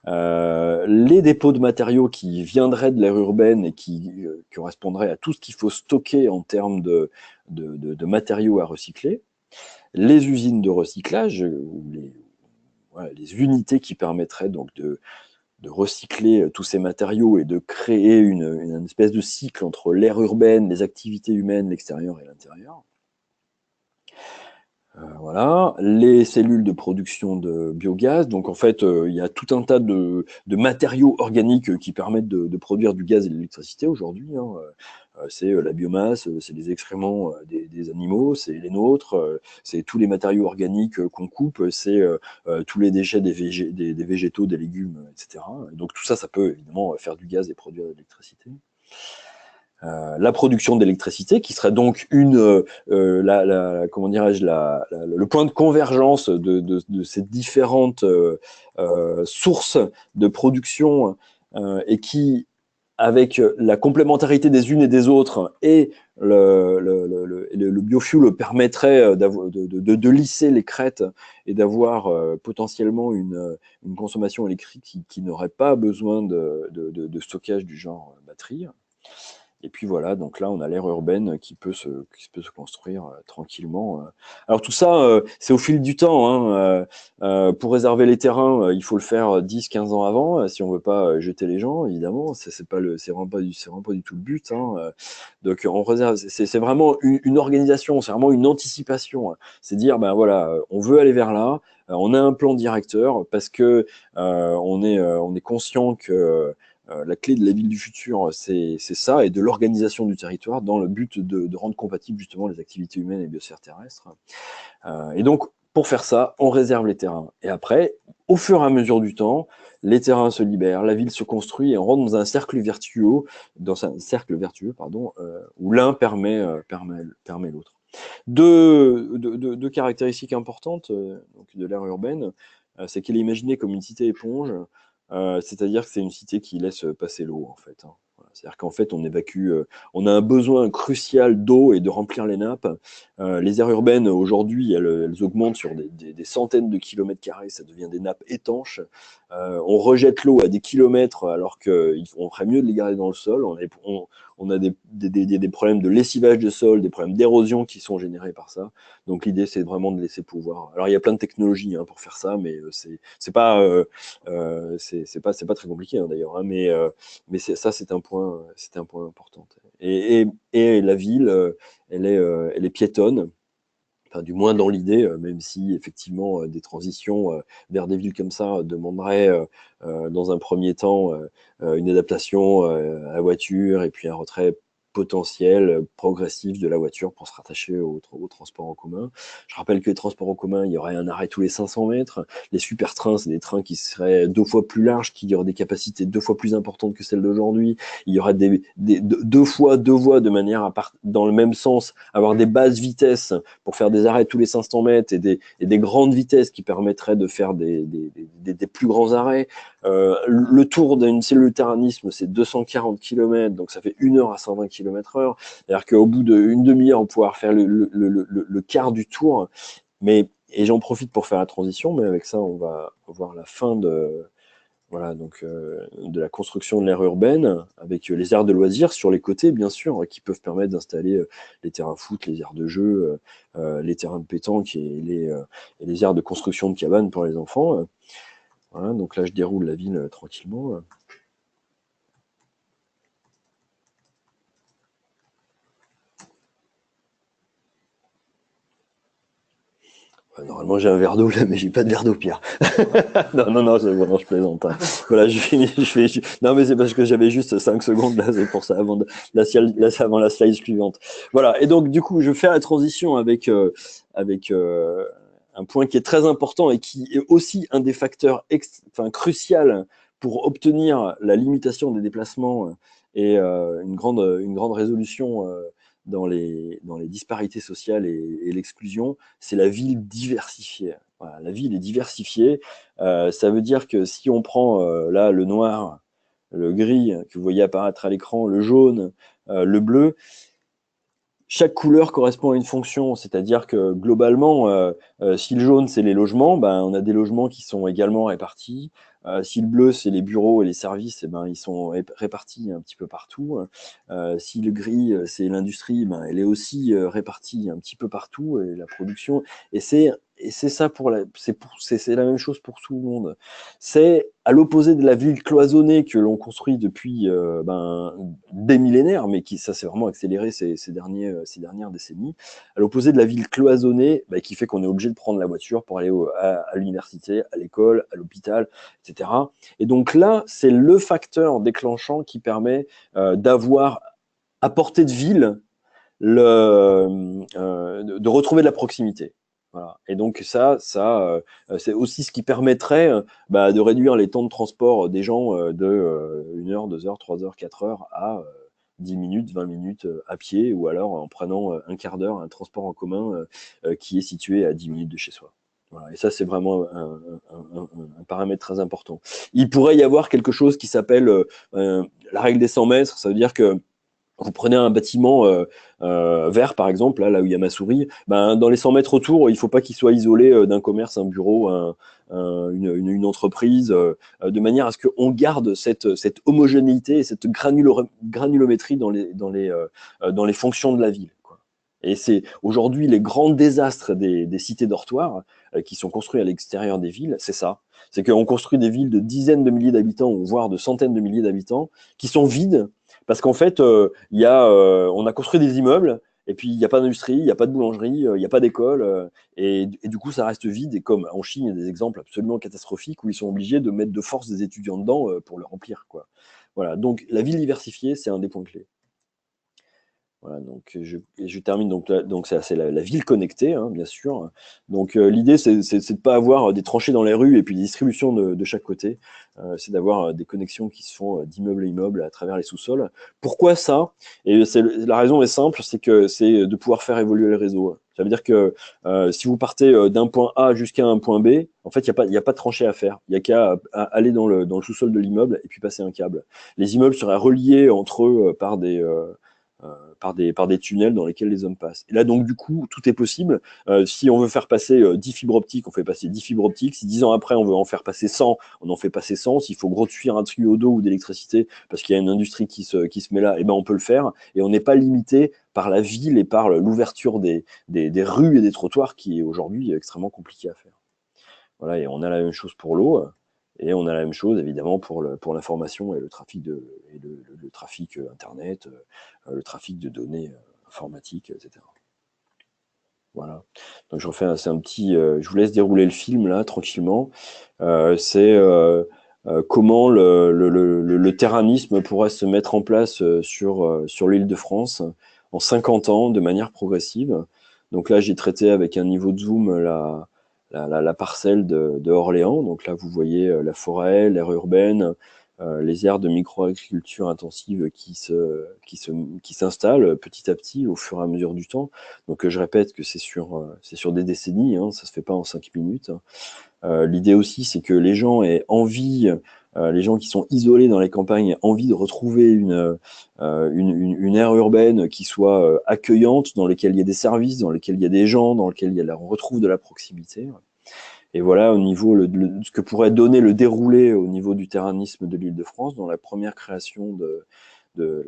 Speaker 1: les dépôts de matériaux qui viendraient de l'aire urbaine et qui correspondraient à tout ce qu'il faut stocker en termes de matériaux à recycler, les usines de recyclage, ou voilà, les unités qui permettraient donc de recycler tous ces matériaux et de créer une espèce de cycle entre l'aire urbaine, les activités humaines, l'extérieur et l'intérieur. Voilà, les cellules de production de biogaz. Donc en fait, il y a tout un tas de matériaux organiques qui permettent de produire du gaz et de l'électricité aujourd'hui. Hein. C'est la biomasse, c'est les excréments des animaux, c'est les nôtres, c'est tous les matériaux organiques qu'on coupe, c'est tous les déchets des végétaux, des légumes, etc. Donc tout ça, ça peut évidemment faire du gaz et produire de l'électricité. La production d'électricité, qui serait donc comment dirais-je, le point de convergence de ces différentes sources de production et qui, avec la complémentarité des unes et des autres et le biofuel permettrait de lisser les crêtes et d'avoir potentiellement une consommation électrique qui n'aurait pas besoin de stockage du genre batterie. Et puis voilà, donc là, on a l'aire urbaine qui peut se construire tranquillement. Alors tout ça, c'est au fil du temps, hein. Pour réserver les terrains, il faut le faire 10-15 ans avant, si on veut pas jeter les gens, évidemment. C'est vraiment pas du tout le but, hein. Donc on réserve, c'est vraiment une organisation, c'est vraiment une anticipation, hein. C'est dire, ben voilà, on veut aller vers là, on a un plan directeur parce que on est conscient que la clé de la ville du futur, c'est ça, et de l'organisation du territoire dans le but de rendre compatibles justement les activités humaines et biosphère terrestre. Et donc, pour faire ça, on réserve les terrains. Et après, au fur et à mesure du temps, les terrains se libèrent, la ville se construit, et on rentre dans un cercle vertueux, pardon, où l'un permet l'autre. Deux caractéristiques importantes donc de l'aire urbaine, c'est qu'elle est imaginée comme une cité éponge, c'est-à-dire que c'est une cité qui laisse passer l'eau, en fait, hein. Voilà. C'est-à-dire qu'en fait, on évacue, on a un besoin crucial d'eau et de remplir les nappes. Les aires urbaines, aujourd'hui, elles augmentent sur des centaines de kilomètres carrés, ça devient des nappes étanches. On rejette l'eau à des kilomètres alors qu'on ferait mieux de les garder dans le sol. On a des problèmes de lessivage de sol, des problèmes d'érosion qui sont générés par ça. Donc l'idée, c'est vraiment de laisser pouvoir. Alors il y a plein de technologies hein, pour faire ça, mais c'est pas très compliqué hein, d'ailleurs. Hein, mais ça, c'est un point important. Et la ville, elle est piétonne. Enfin, du moins dans l'idée, même si effectivement des transitions vers des villes comme ça demanderaient dans un premier temps une adaptation à la voiture et puis un retrait potentiel, progressif de la voiture pour se rattacher au transport en commun. Je rappelle que les transports en commun, il y aurait un arrêt tous les 500 mètres. Les super-trains, c'est des trains qui seraient 2 fois plus larges, qui auraient des capacités 2 fois plus importantes que celles d'aujourd'hui. Il y aurait 2 fois 2 voies de manière à dans le même sens, avoir des basses vitesses pour faire des arrêts tous les 500 mètres et des grandes vitesses qui permettraient de faire des plus grands arrêts. Le tour d'une cellule thermisme, c'est 240 km, donc ça fait 1 heure à 120 km/h. C'est-à-dire qu'au bout d'une demi-heure, on pourra faire le quart du tour. Et j'en profite pour faire la transition, mais avec ça, on va voir la fin voilà, donc, de la construction de l'aire urbaine, avec les aires de loisirs sur les côtés, bien sûr, qui peuvent permettre d'installer les terrains foot, les aires de jeu, les terrains de pétanque et les aires de construction de cabanes pour les enfants. Voilà, donc là, je déroule la ville tranquillement. Normalement, j'ai un verre d'eau là, mais j'ai pas de verre d'eau, Pierre. Non, non, non, je plaisante, hein. Voilà, je finis. Non, mais c'est parce que j'avais juste 5 secondes là, c'est pour ça, avant avant la slide suivante. Voilà, et donc, du coup, je fais la transition avec un point qui est très important et qui est aussi un des facteurs crucial pour obtenir la limitation des déplacements et une grande résolution dans les disparités sociales et l'exclusion, c'est la ville diversifiée. Voilà, la ville est diversifiée. Ça veut dire que si on prend là le noir, le gris que vous voyez apparaître à l'écran, le jaune, le bleu, chaque couleur correspond à une fonction, c'est-à-dire que globalement, si le jaune c'est les logements, ben, on a des logements qui sont également répartis. Si le bleu c'est les bureaux et les services, eh ben, ils sont répartis un petit peu partout. Si le gris c'est l'industrie, ben, elle est aussi répartie un petit peu partout, et la production. Et c'est ça c'est la même chose pour tout le monde. C'est à l'opposé de la ville cloisonnée que l'on construit depuis des millénaires, mais ça s'est vraiment accéléré ces dernières décennies, à l'opposé de la ville cloisonnée qui fait qu'on est obligé de prendre la voiture pour aller à l'université, à l'école, à l'hôpital, etc. Et donc là, c'est le facteur déclenchant qui permet d'avoir à portée de ville de retrouver de la proximité. Voilà. Et donc c'est aussi ce qui permettrait de réduire les temps de transport des gens de 1 heure, 2 heures, 3 heures, 4 heures à 10 minutes, 20 minutes à pied, ou alors en prenant un quart d'heure un transport en commun qui est situé à 10 minutes de chez soi. Voilà. Et ça, c'est vraiment un paramètre très important. Il pourrait y avoir quelque chose qui s'appelle la règle des 100 mètres. Ça veut dire que Vous prenez un bâtiment vert, par exemple, là où il y a ma souris, ben, dans les 100 mètres autour, il ne faut pas qu'il soit isolé d'un commerce, un bureau, une entreprise, de manière à ce qu'on garde cette homogénéité et cette granulométrie dans les fonctions de la ville, quoi. Et c'est aujourd'hui les grands désastres des cités dortoirs qui sont construits à l'extérieur des villes, c'est ça. C'est qu'on construit des villes de dizaines de milliers d'habitants, voire de centaines de milliers d'habitants, qui sont vides, parce qu'en fait, on a construit des immeubles, et puis il n'y a pas d'industrie, il n'y a pas de boulangerie, il n'y a pas d'école, et du coup, ça reste vide. Et comme en Chine, il y a des exemples absolument catastrophiques où ils sont obligés de mettre de force des étudiants dedans pour le remplir, quoi. Voilà. Donc, la ville diversifiée, c'est un des points clés. Voilà, donc je termine donc là, donc c'est la ville connectée, hein, bien sûr. Donc l'idée c'est de pas avoir des tranchées dans les rues et puis des distributions de chaque côté. C'est d'avoir des connexions qui se font d'immeuble à immeuble à travers les sous-sols. Pourquoi ça? Et la raison est simple, c'est que c'est de pouvoir faire évoluer le réseau. Ça veut dire que si vous partez d'un point A jusqu'à un point B, en fait, il y a pas de tranchée à faire. Il y a qu'à aller dans le sous-sol de l'immeuble et puis passer un câble. Les immeubles seraient reliés entre eux par des tunnels dans lesquels les hommes passent. Et là, donc, du coup, tout est possible. Si on veut faire passer 10 fibres optiques, on fait passer 10 fibres optiques. Si 10 ans après, on veut en faire passer 100, on en fait passer 100. S'il faut grossir un tuyau d'eau ou d'électricité parce qu'il y a une industrie qui se met là, eh ben, on peut le faire. Et on n'est pas limité par la ville et par l'ouverture des rues et des trottoirs qui est aujourd'hui extrêmement compliqué à faire. Voilà, et on a la même chose pour l'eau. Et on a la même chose, évidemment, pour l'information et le trafic, le trafic Internet, le trafic de données informatiques, etc. Voilà. Donc, c'est un petit. Je vous laisse dérouler le film, là, tranquillement. C'est comment le terranisme pourrait se mettre en place sur l'Île-de-France en 50 ans, de manière progressive. Donc là, j'ai traité avec un niveau de zoom la parcelle de Orléans. Donc là, vous voyez la forêt, l'aire urbaine, les aires de micro-agriculture intensive qui s'installent petit à petit au fur et à mesure du temps. Donc je répète que c'est sur des décennies, hein, ça se fait pas en 5 minutes. L'idée aussi, c'est que les gens aient envie, les gens qui sont isolés dans les campagnes, aient envie de retrouver une aire urbaine qui soit accueillante, dans laquelle il y a des services, dans laquelle il y a des gens, dans laquelle on retrouve de la proximité. Et voilà, au niveau ce que pourrait donner le déroulé au niveau du terranisme de l'Île-de-France, dans la première création de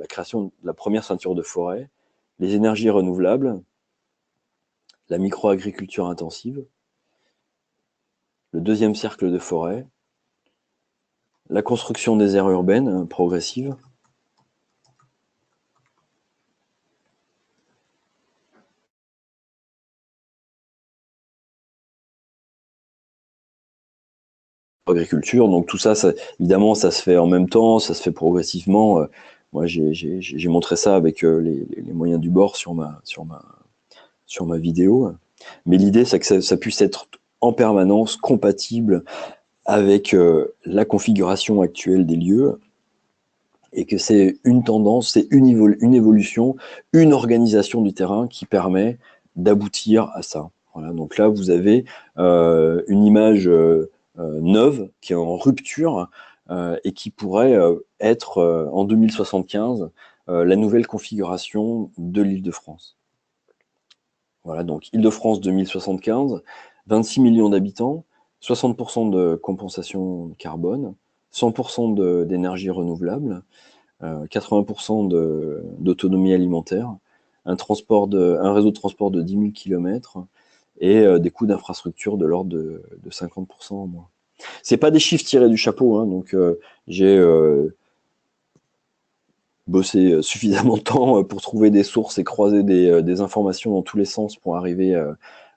Speaker 1: la première ceinture de forêt, les énergies renouvelables, la micro-agriculture intensive, le deuxième cercle de forêt, la construction des aires urbaines progressives, agriculture. Donc tout ça, évidemment, ça se fait en même temps, ça se fait progressivement. Moi, j'ai montré ça avec les moyens du bord sur ma vidéo. Mais l'idée, c'est que ça puisse être en permanence compatible avec la configuration actuelle des lieux et que c'est une tendance, c'est une évolution, une organisation du terrain qui permet d'aboutir à ça. Voilà, donc là, vous avez une image neuve qui est en rupture et qui pourrait être en 2075 la nouvelle configuration de l'Île-de-France. Voilà, donc Île-de-France 2075, 26 millions d'habitants, 60% de compensation carbone, 100% d'énergie renouvelable, 80% d'autonomie alimentaire, un réseau de transport de 10 000 km et des coûts d'infrastructure de l'ordre de 50% en moins. C'est pas des chiffres tirés du chapeau, hein, donc j'ai bossé suffisamment de temps pour trouver des sources et croiser des informations dans tous les sens pour arriver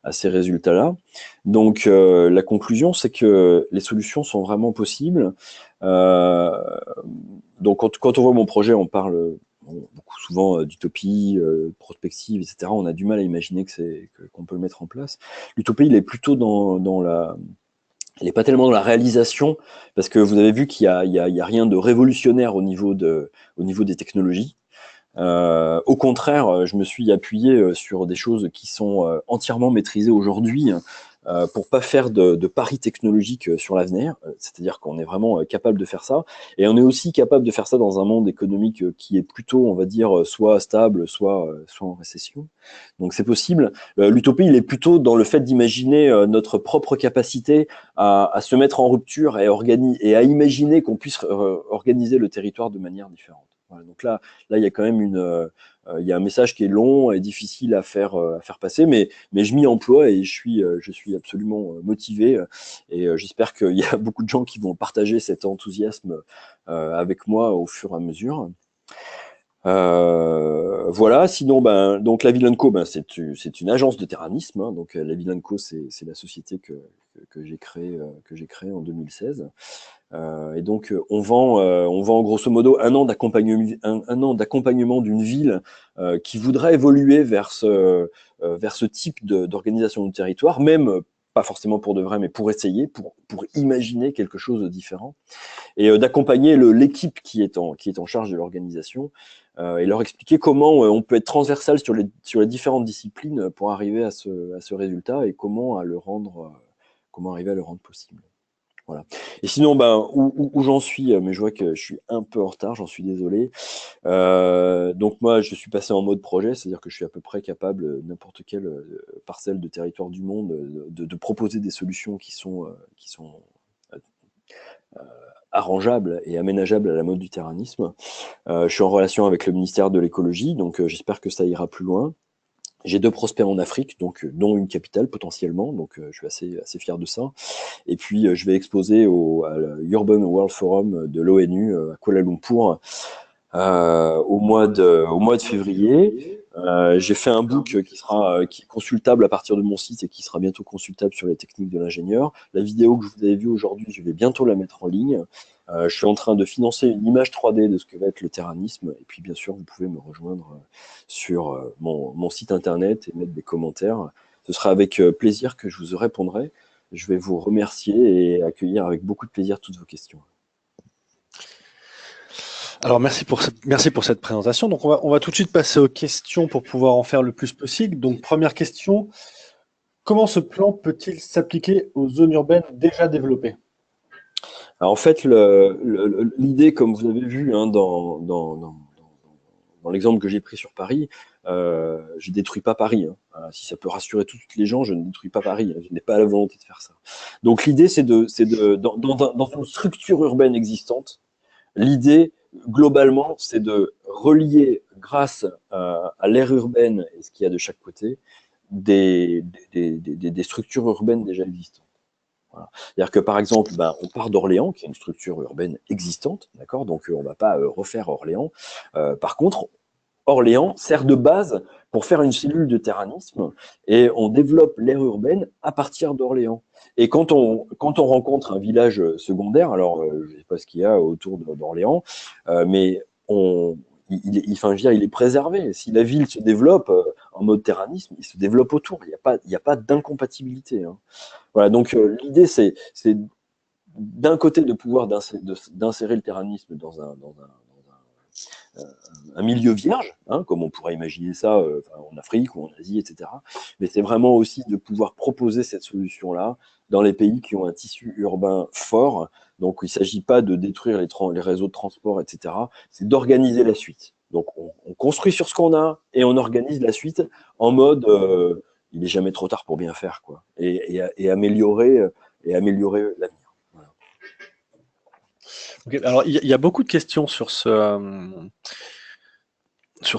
Speaker 1: à ces résultats-là. Donc la conclusion, c'est que les solutions sont vraiment possibles. Donc quand on voit mon projet, on parle beaucoup souvent d'utopie, prospective, etc. On a du mal à imaginer qu'on peut le mettre en place. L'utopie, il est plutôt il n'est pas tellement dans la réalisation, parce que vous avez vu qu'il y a rien de révolutionnaire au niveau des technologies. Au contraire, je me suis appuyé sur des choses qui sont entièrement maîtrisées aujourd'hui. pour pas faire de paris technologiques sur l'avenir. C'est-à-dire qu'on est vraiment capable de faire ça. Et on est aussi capable de faire ça dans un monde économique qui est plutôt, on va dire, soit stable, soit en récession. Donc c'est possible. L'utopie, il est plutôt dans le fait d'imaginer notre propre capacité à se mettre en rupture et à imaginer qu'on puisse organiser le territoire de manière différente. Voilà, donc là, il y a quand même il y a un message qui est long et difficile à faire passer, mais je m'y emploie et je suis absolument motivé et j'espère qu'il y a beaucoup de gens qui vont partager cet enthousiasme avec moi au fur et à mesure. Voilà, sinon, donc la Villain Co, c'est une agence de terranisme, hein, donc la Villain Co, c'est la société que j'ai créée en 2016. Et donc on vend grosso modo un an d'accompagnement d'une ville qui voudrait évoluer vers ce type d'organisation du territoire, même pas forcément pour de vrai, mais pour essayer, pour imaginer quelque chose de différent, et d'accompagner l'équipe qui est en charge de l'organisation et leur expliquer comment on peut être transversal sur les différentes disciplines pour arriver à ce résultat et comment arriver à le rendre possible. Voilà. Et sinon, où j'en suis, mais je vois que je suis un peu en retard, j'en suis désolé. Donc moi, je suis passé en mode projet, c'est-à-dire que je suis à peu près capable, n'importe quelle parcelle de territoire du monde, de proposer des solutions qui sont arrangeables et aménageables à la mode du terranisme. Je suis en relation avec le ministère de l'écologie, donc j'espère que ça ira plus loin. J'ai 2 prospects en Afrique, donc dont une capitale potentiellement, donc je suis assez fier de ça. Et puis je vais exposer à l'Urban World Forum de l'ONU à Kuala Lumpur au mois de février. J'ai fait un book qui est consultable à partir de mon site et qui sera bientôt consultable sur les techniques de l'ingénieur. La vidéo que vous avez vue aujourd'hui, je vais bientôt la mettre en ligne. Je suis en train de financer une image 3D de ce que va être le terranisme. Et puis, bien sûr, vous pouvez me rejoindre sur mon site internet et mettre des commentaires. Ce sera avec plaisir que je vous répondrai. Je vais vous remercier et accueillir avec beaucoup de plaisir toutes vos questions.
Speaker 2: Alors, merci pour cette présentation. Donc, on va tout de suite passer aux questions pour pouvoir en faire le plus possible. Donc, première question, comment ce plan peut-il s'appliquer aux zones urbaines déjà développées?
Speaker 1: Alors, en fait, l'idée, comme vous avez vu hein, dans l'exemple que j'ai pris sur Paris, je ne détruis pas Paris. Hein. Si ça peut rassurer toutes les gens, je ne détruis pas Paris. Hein. Je n'ai pas la volonté de faire ça. Donc l'idée, c'est dans une structure urbaine existante, l'idée, globalement, c'est de relier, grâce à l'aire urbaine et ce qu'il y a de chaque côté, des structures urbaines déjà existantes. Voilà. C'est-à-dire que par exemple, on part d'Orléans, qui est une structure urbaine existante, d'accord. Donc on ne va pas refaire Orléans. Par contre, Orléans sert de base pour faire une cellule de terranisme et on développe l'aire urbaine à partir d'Orléans. Et quand on rencontre un village secondaire, alors je ne sais pas ce qu'il y a autour d'Orléans, mais il est préservé. Si la ville se développe en mode terranisme, il se développe autour. Il n'y a pas d'incompatibilité. Hein. Voilà, donc l'idée, c'est d'un côté de pouvoir d'insérer le terranisme dans un milieu vierge, hein, comme on pourrait imaginer ça en Afrique ou en Asie, etc. Mais c'est vraiment aussi de pouvoir proposer cette solution-là dans les pays qui ont un tissu urbain fort. Donc il ne s'agit pas de détruire les réseaux de transport, etc. C'est d'organiser la suite. Donc on construit sur ce qu'on a et on organise la suite en mode il n'est jamais trop tard pour bien faire, quoi, et améliorer l'avenir. Voilà.
Speaker 2: Okay, alors, il y a beaucoup de questions sur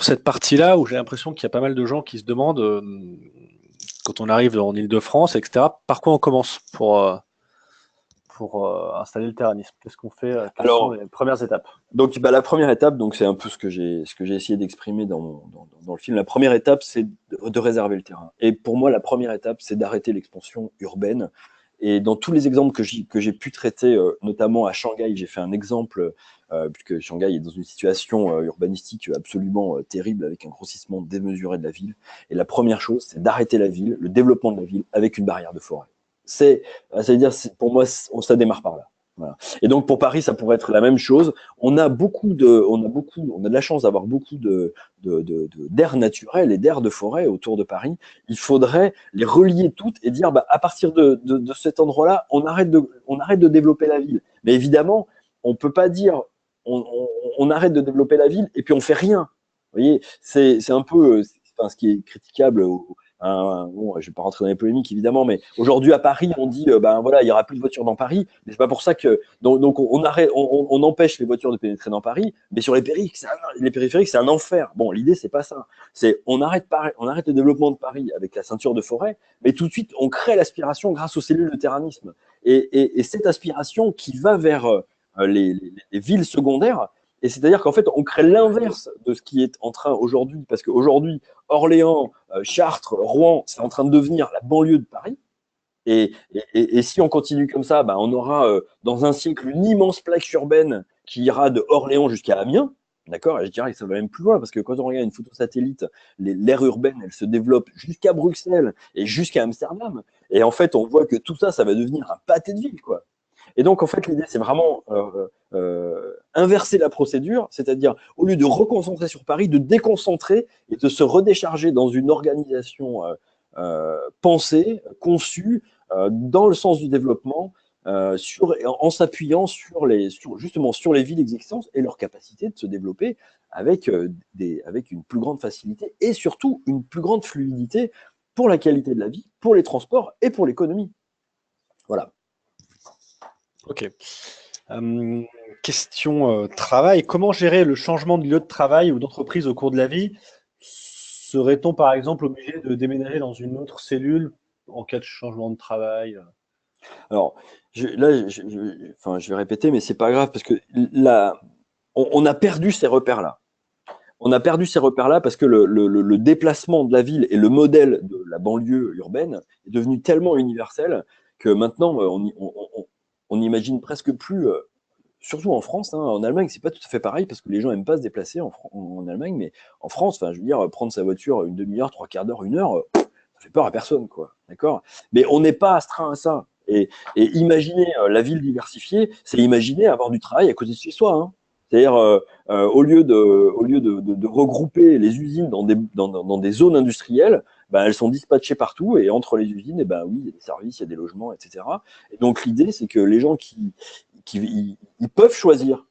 Speaker 2: cette partie-là où j'ai l'impression qu'il y a pas mal de gens qui se demandent, quand on arrive en Île-de-France, etc., par quoi on commence pour installer le terranisme? Qu'est-ce qu'on fait? Quelles sont les premières étapes?
Speaker 1: Donc, la première étape, c'est un peu ce que j'ai essayé d'exprimer dans le film. La première étape, c'est de réserver le terrain. Et pour moi, la première étape, c'est d'arrêter l'expansion urbaine. Et dans tous les exemples que j'ai pu traiter, notamment à Shanghai, j'ai fait un exemple, puisque Shanghai est dans une situation urbanistique absolument terrible, avec un grossissement démesuré de la ville. Et la première chose, c'est d'arrêter la ville, le développement de la ville, avec une barrière de forêt. Ça veut dire, pour moi, ça démarre par là. Voilà. Voilà. Et donc pour Paris, ça pourrait être la même chose. On a de la chance d'avoir beaucoup d'aires naturelles et d'aires de forêt autour de Paris. Il faudrait les relier toutes et dire, à partir de cet endroit-là, on arrête de développer la ville. Mais évidemment, on peut pas dire, on arrête de développer la ville et puis on fait rien. Vous voyez, c'est un peu, enfin, ce qui est critiquable. Bon, je vais pas rentrer dans les polémiques évidemment, mais aujourd'hui à Paris, on dit voilà, il y aura plus de voitures dans Paris, mais c'est pas pour ça que donc on arrête, on empêche les voitures de pénétrer dans Paris, mais sur les périphériques, c'est un enfer. Bon, l'idée c'est pas ça, c'est on arrête le développement de Paris avec la ceinture de forêt, mais tout de suite on crée l'aspiration grâce aux cellules de terranisme et cette aspiration qui va vers les villes secondaires. Et c'est-à-dire qu'en fait, on crée l'inverse de ce qui est en train aujourd'hui, parce qu'aujourd'hui, Orléans, Chartres, Rouen, c'est en train de devenir la banlieue de Paris. Et si on continue comme ça, on aura dans un siècle une immense plaque urbaine qui ira de Orléans jusqu'à Amiens. D'accord. Et je dirais que ça va même plus loin, parce que quand on regarde une photo satellite, l'aire urbaine, elle se développe jusqu'à Bruxelles et jusqu'à Amsterdam. Et en fait, on voit que tout ça, ça va devenir un pâté de ville, quoi. Et donc, en fait, l'idée, c'est vraiment inverser la procédure, c'est-à-dire, au lieu de reconcentrer sur Paris, de déconcentrer et de se redécharger dans une organisation pensée, conçue, dans le sens du développement, en s'appuyant justement sur les villes existantes et leur capacité de se développer avec une plus grande facilité et surtout une plus grande fluidité pour la qualité de la vie, pour les transports et pour l'économie. Voilà.
Speaker 2: Ok. Question travail. Comment gérer le changement de lieu de travail ou d'entreprise au cours de la vie? Serait-on par exemple obligé de déménager dans une autre cellule en cas de changement de travail?
Speaker 1: Alors, je vais répéter, mais c'est pas grave parce que là, on a perdu ces repères-là. On a perdu ces repères-là parce que le déplacement de la ville et le modèle de la banlieue urbaine est devenu tellement universel que maintenant, on n'imagine presque plus, surtout en France, hein, en Allemagne, c'est pas tout à fait pareil parce que les gens n'aiment pas se déplacer en Allemagne, mais en France, je veux dire, prendre sa voiture une demi-heure, trois quarts d'heure, une heure, ça fait peur à personne, quoi. D'accord? Mais on n'est pas astreint à ça. Et imaginer la ville diversifiée, c'est imaginer avoir du travail à côté de chez soi, hein. C'est-à-dire, au lieu de regrouper les usines dans des zones industrielles, elles sont dispatchées partout et entre les usines, oui, il y a des services, il y a des logements, etc. Et donc l'idée, c'est que les gens ils peuvent choisir.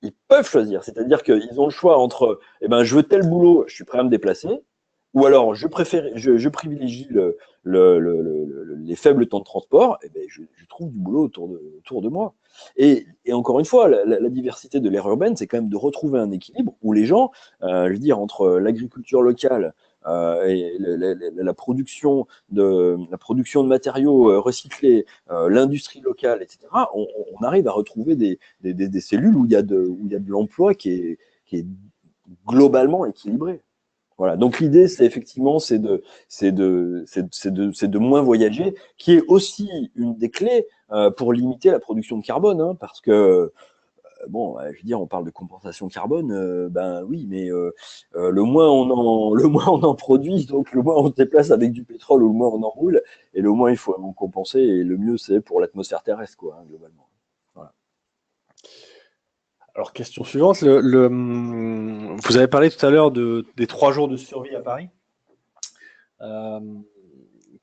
Speaker 1: Ils peuvent choisir, c'est-à-dire qu'ils ont le choix entre, je veux tel boulot, je suis prêt à me déplacer, ou alors je privilégie les faibles temps de transport, je trouve du boulot autour de moi. Et encore une fois, la diversité de l'aire urbaine, c'est quand même de retrouver un équilibre où les gens, je veux dire, entre l'agriculture locale et la production de matériaux recyclés, l'industrie locale, etc., on arrive à retrouver des cellules où il y a de l'emploi qui est globalement équilibré. Voilà. Donc l'idée, c'est effectivement, c'est de moins voyager, qui est aussi une des clés pour limiter la production de carbone, hein, parce que je veux dire, on parle de compensation carbone, oui, mais le moins on en produit, donc le moins on se déplace avec du pétrole, ou le moins on en roule, et le moins il faut en compenser, et le mieux c'est pour l'atmosphère terrestre, quoi, hein, globalement. Voilà.
Speaker 2: Alors, question suivante. Vous avez parlé tout à l'heure des 3 jours de survie à Paris.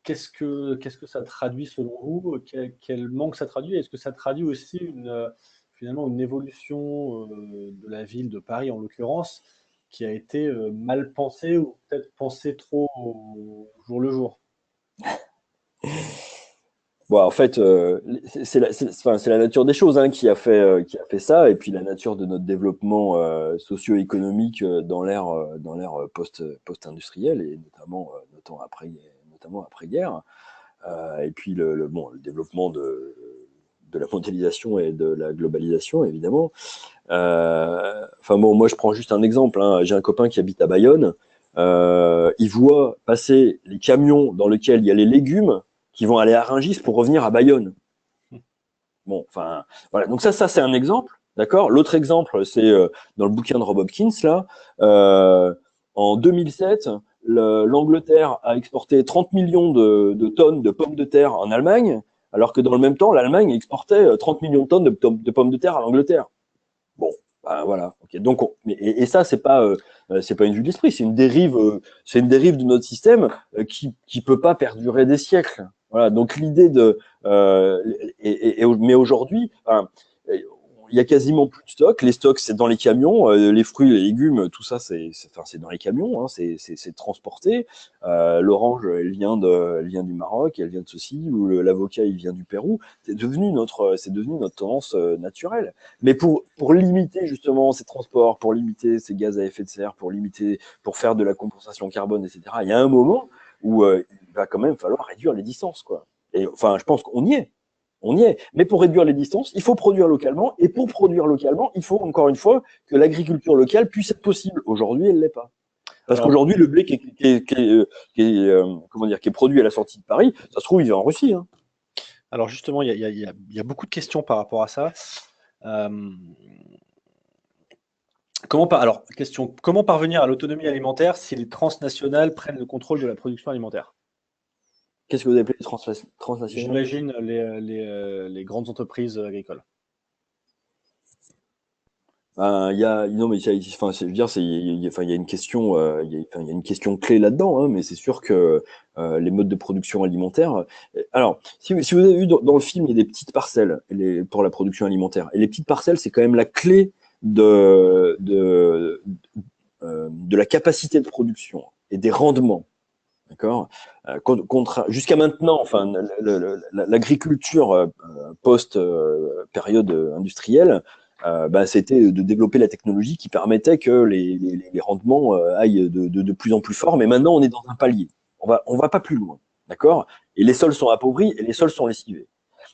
Speaker 2: Qu'est-ce que ça traduit selon vous? Quel manque ça traduit? Est-ce que ça traduit aussi finalement une évolution de la ville de Paris, en l'occurrence, qui a été mal pensée ou peut-être pensée trop au jour le jour?
Speaker 1: Bon, en fait, c'est la nature des choses, hein, qui a fait ça, et puis la nature de notre développement socio-économique dans l'ère post-industrielle, et notamment après-guerre. Et puis le développement de la mondialisation et de la globalisation, évidemment. Moi, je prends juste un exemple, hein. J'ai un copain qui habite à Bayonne. Il voit passer les camions dans lesquels il y a les légumes qui vont aller à Rungis pour revenir à Bayonne. Bon, voilà. Donc ça c'est un exemple, d'accord. L'autre exemple, c'est dans le bouquin de Rob Hopkins, là. En 2007, l'Angleterre a exporté 30 millions de tonnes de pommes de terre en Allemagne. alors que dans le même temps, l'Allemagne exportait 30 millions de tonnes de pommes de terre à l'Angleterre. Bon, ben voilà. Okay. Donc, et ça, c'est pas une vue d'esprit, c'est une dérive de notre système qui peut pas perdurer des siècles. Voilà. Donc l'idée de, mais aujourd'hui, enfin, il y a quasiment plus de stock. Les stocks, c'est dans les camions. Les fruits, les légumes, tout ça, c'est dans les camions. Hein, c'est transporté. L'orange, elle vient du Maroc, elle vient de ceci. Ou l'avocat, il vient du Pérou. C'est devenu notre tendance naturelle. Mais pour limiter justement ces transports, pour limiter ces gaz à effet de serre, pour faire de la compensation carbone, etc. Il y a un moment où il va quand même falloir réduire les distances, quoi. Et enfin, je pense qu'on y est. On y est. Mais pour réduire les distances, il faut produire localement. Et pour produire localement, il faut encore une fois que l'agriculture locale puisse être possible. Aujourd'hui, elle ne l'est pas. Parce qu'aujourd'hui, le blé qui est produit à la sortie de Paris, ça se trouve, il vient en Russie. Hein.
Speaker 2: Alors justement, il y a beaucoup de questions par rapport à ça. Comment parvenir à l'autonomie alimentaire si les transnationales prennent le contrôle de la production alimentaire?
Speaker 1: Qu'est-ce que vous appelez transnationales?
Speaker 2: J'imagine les grandes entreprises agricoles.
Speaker 1: Il y a, non, mais enfin, je veux dire, il y a une question, il y a une question clé là-dedans, hein, mais c'est sûr que les modes de production alimentaire. Alors, si vous avez vu dans le film, il y a des petites parcelles pour la production alimentaire, et les petites parcelles, c'est quand même la clé de la capacité de production et des rendements. D'accord. Jusqu'à maintenant, enfin, l'agriculture post-période industrielle, c'était de développer la technologie qui permettait que les rendements aillent de plus en plus fort. Mais maintenant, on est dans un palier. On va pas plus loin. D'accord. Et les sols sont appauvris et les sols sont lessivés.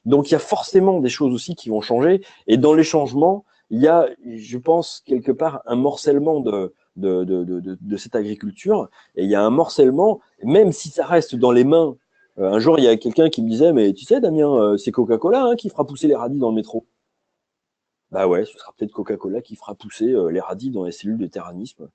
Speaker 1: Donc, il y a forcément des choses aussi qui vont changer. Et dans les changements, il y a, je pense, quelque part, un morcellement de cette agriculture. Et il y a un morcellement, même si ça reste dans les mains. Un jour, il y a quelqu'un qui me disait, mais tu sais, Damien, c'est Coca-Cola hein, qui fera pousser les radis dans le métro. Bah ouais, ce sera peut-être Coca-Cola qui fera pousser les radis dans les cellules de terranisme.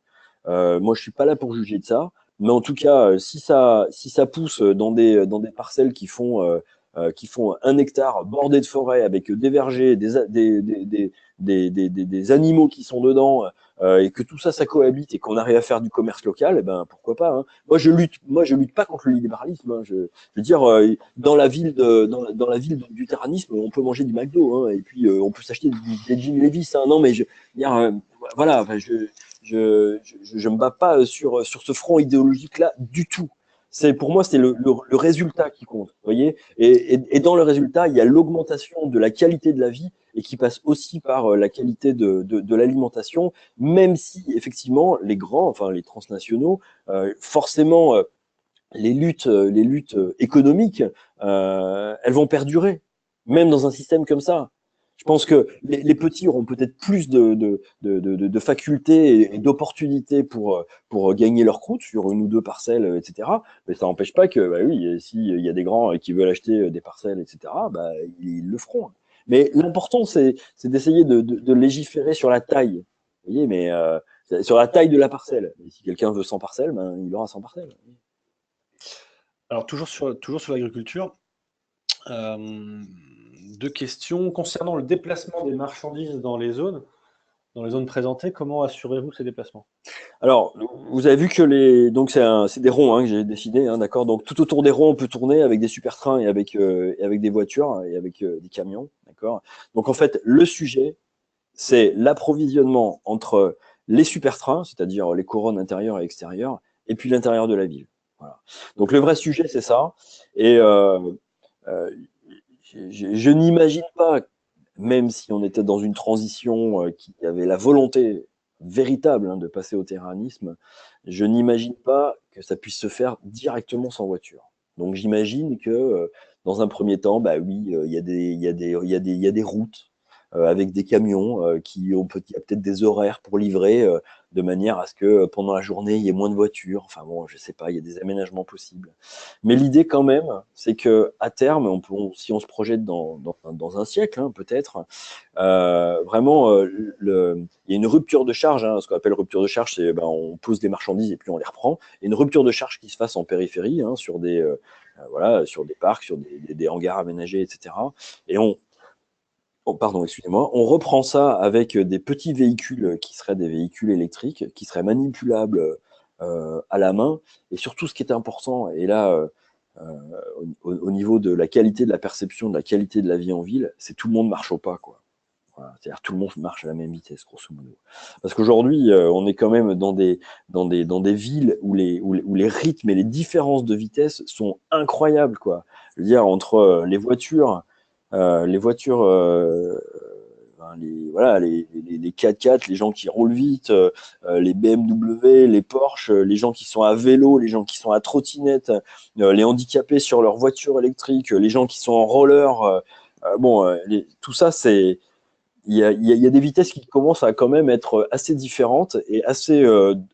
Speaker 1: Moi, je suis pas là pour juger de ça, mais en tout cas, si ça pousse dans des parcelles qui font 1 hectare bordé de forêt avec des vergers, des animaux qui sont dedans, et que tout ça, ça cohabite et qu'on arrive à faire du commerce local, eh ben pourquoi pas. Hein. Moi, je lutte pas contre le libéralisme. Hein. Je veux dire, dans la ville dans la ville du terranisme, on peut manger du McDo, hein, et puis on peut s'acheter des jeans Levi's. Hein. Non, mais je veux dire, voilà, enfin, je me bats pas sur ce front idéologique-là du tout. Pour moi, c'est le résultat qui compte, vous voyez. Et dans le résultat, il y a l'augmentation de la qualité de la vie et qui passe aussi par la qualité de l'alimentation, même si effectivement les grands, enfin les transnationaux, forcément les luttes économiques, elles vont perdurer, même dans un système comme ça. Je pense que les petits auront peut-être plus de facultés et d'opportunités pour gagner leur croûte sur 1 ou 2 parcelles, etc. Mais ça n'empêche pas que, bah oui, s'il y a des grands qui veulent acheter des parcelles, etc., bah, ils le feront. Mais l'important, c'est d'essayer de légiférer sur la taille. Vous voyez, mais sur la taille de la parcelle. Et si quelqu'un veut 100 parcelles, ben, il aura 100 parcelles.
Speaker 2: Alors, toujours sur l'agriculture, 2 questions. Concernant le déplacement des marchandises dans les zones présentées, comment assurez-vous ces déplacements?
Speaker 1: Alors, vous avez vu que donc c'est des ronds hein, que j'ai décidé, hein, d'accord. Donc tout autour des ronds, on peut tourner avec des super trains et avec des voitures et avec des camions, d'accord. Donc en fait, le sujet, c'est l'approvisionnement entre les super trains, c'est-à-dire les couronnes intérieures et extérieures, et puis l'intérieur de la ville. Voilà. Donc le vrai sujet, c'est ça. Et euh, je n'imagine pas, même si on était dans une transition qui avait la volonté véritable hein, de passer au terranisme, je n'imagine pas que ça puisse se faire directement sans voiture. Donc j'imagine que dans un premier temps, bah oui, il y a des routes, avec des camions il y a peut-être des horaires pour livrer de manière à ce que pendant la journée, il y ait moins de voitures. Enfin bon, je sais pas, il y a des aménagements possibles. Mais l'idée quand même, c'est que à terme, si on se projette dans un siècle, hein, peut-être, vraiment, il y a une rupture de charge. Hein, ce qu'on appelle rupture de charge, c'est on pose des marchandises et puis on les reprend. Et une rupture de charge qui se fasse en périphérie, hein, voilà, sur des parcs, sur des hangars aménagés, etc. Et pardon, excusez-moi, on reprend ça avec des petits véhicules qui seraient des véhicules électriques, qui seraient manipulables à la main. Et surtout, ce qui est important, et là, au niveau de la qualité de la perception, de la qualité de la vie en ville, c'est tout le monde marche au pas, quoi. Voilà. C'est-à-dire tout le monde marche à la même vitesse, grosso modo. Parce qu'aujourd'hui, on est quand même dans des villes où les rythmes et les différences de vitesse sont incroyables, quoi. Je veux dire, entre les voitures, voilà, les 4x4, les gens qui roulent vite, les BMW, les Porsche, les gens qui sont à vélo, les gens qui sont à trottinette, les handicapés sur leur voiture électrique, les gens qui sont en roller. Bon, tout ça, il y a des vitesses qui commencent à quand même être assez différentes et assez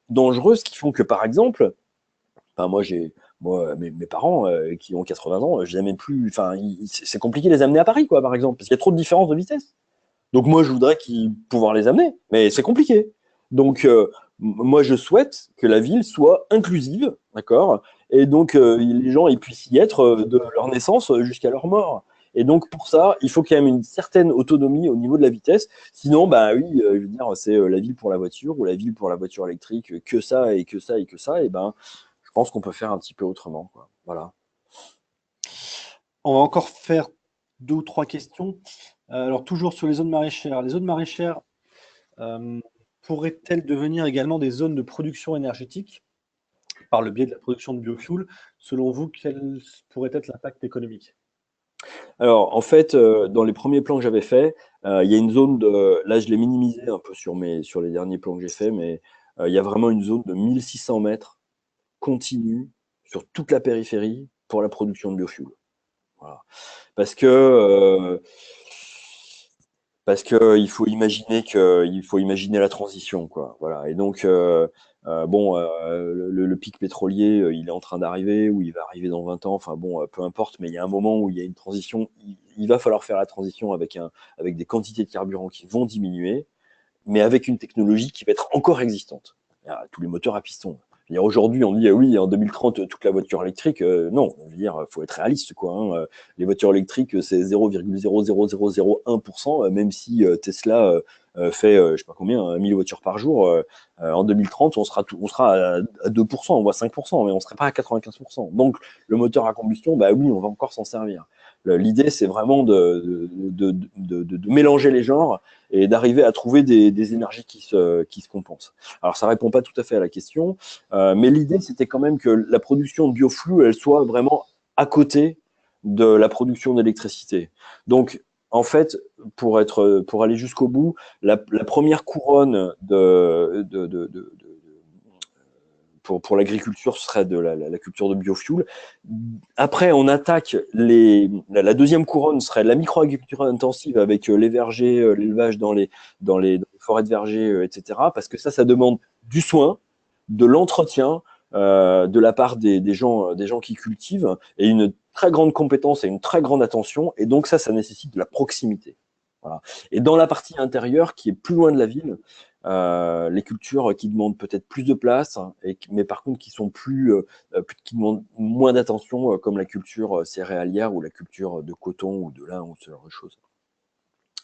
Speaker 1: dangereuses, qui font que, par exemple, enfin, mes parents qui ont 80 ans, je les amène plus. Enfin, c'est compliqué de les amener à Paris, quoi, par exemple, parce qu'il y a trop de différences de vitesse. Donc moi, je voudrais pouvoir les amener, mais c'est compliqué. Donc moi, je souhaite que la ville soit inclusive, d'accord? Et donc les gens ils puissent y être de leur naissance jusqu'à leur mort. Et donc pour ça, il faut quand même une certaine autonomie au niveau de la vitesse. Sinon, bah oui, je veux dire, c'est la ville pour la voiture ou la ville pour la voiture électrique, que ça et que ça et que ça. Et ben, je pense qu'on peut faire un petit peu autrement, quoi. Voilà.
Speaker 2: On va encore faire 2 ou 3 questions. Alors, toujours sur les zones maraîchères. Les zones maraîchères euh, pourraient-elles devenir également des zones de production énergétique par le biais de la production de biofuel? Selon vous, quel pourrait être l'impact économique?
Speaker 1: Alors, en fait, dans les premiers plans que j'avais faits, il y a une zone là, je l'ai minimisé un peu sur les derniers plans que j'ai faits, mais il y a vraiment une zone de 1600 mètres continue sur toute la périphérie pour la production de biofuel. Voilà. Parce que, euh, il faut imaginer la transition, quoi. Voilà. Et donc, bon, le pic pétrolier, il est en train d'arriver, ou il va arriver dans 20 ans. Enfin bon, peu importe, mais il y a un moment où il y a une transition. Il va falloir faire la transition avec des quantités de carburant qui vont diminuer, mais avec une technologie qui va être encore existante. Tous les moteurs à piston. Aujourd'hui, on dit oui, en 2030, toute la voiture électrique. Non, je veux dire, faut être réaliste, quoi. Hein. Les voitures électriques, c'est 0,00001%, même si Tesla fait, je sais pas combien, 1000 voitures par jour. En 2030, on sera à 2%, voire 5%, mais on ne sera pas à 95%. Donc, le moteur à combustion, bah oui, on va encore s'en servir. L'idée, c'est vraiment de mélanger les genres et d'arriver à trouver des énergies qui se compensent. Alors, ça répond pas tout à fait à la question, mais l'idée, c'était quand même que la production de bioflux, elle soit vraiment à côté de la production d'électricité. Donc, en fait, pour aller jusqu'au bout, la première couronne pour l'agriculture, ce serait de la culture de biofuel. Après, on attaque la deuxième couronne serait la microagriculture intensive avec les vergers, l'élevage dans les forêts de vergers, etc. Parce que ça demande du soin, de l'entretien de la part des gens qui cultivent et une très grande compétence et une très grande attention. Et donc ça nécessite de la proximité. Voilà. Et dans la partie intérieure, qui est plus loin de la ville, les cultures qui demandent peut-être plus de place, hein, mais par contre qui demandent moins d'attention, comme la culture céréalière ou la culture de coton ou de lin ou ce genre de choses.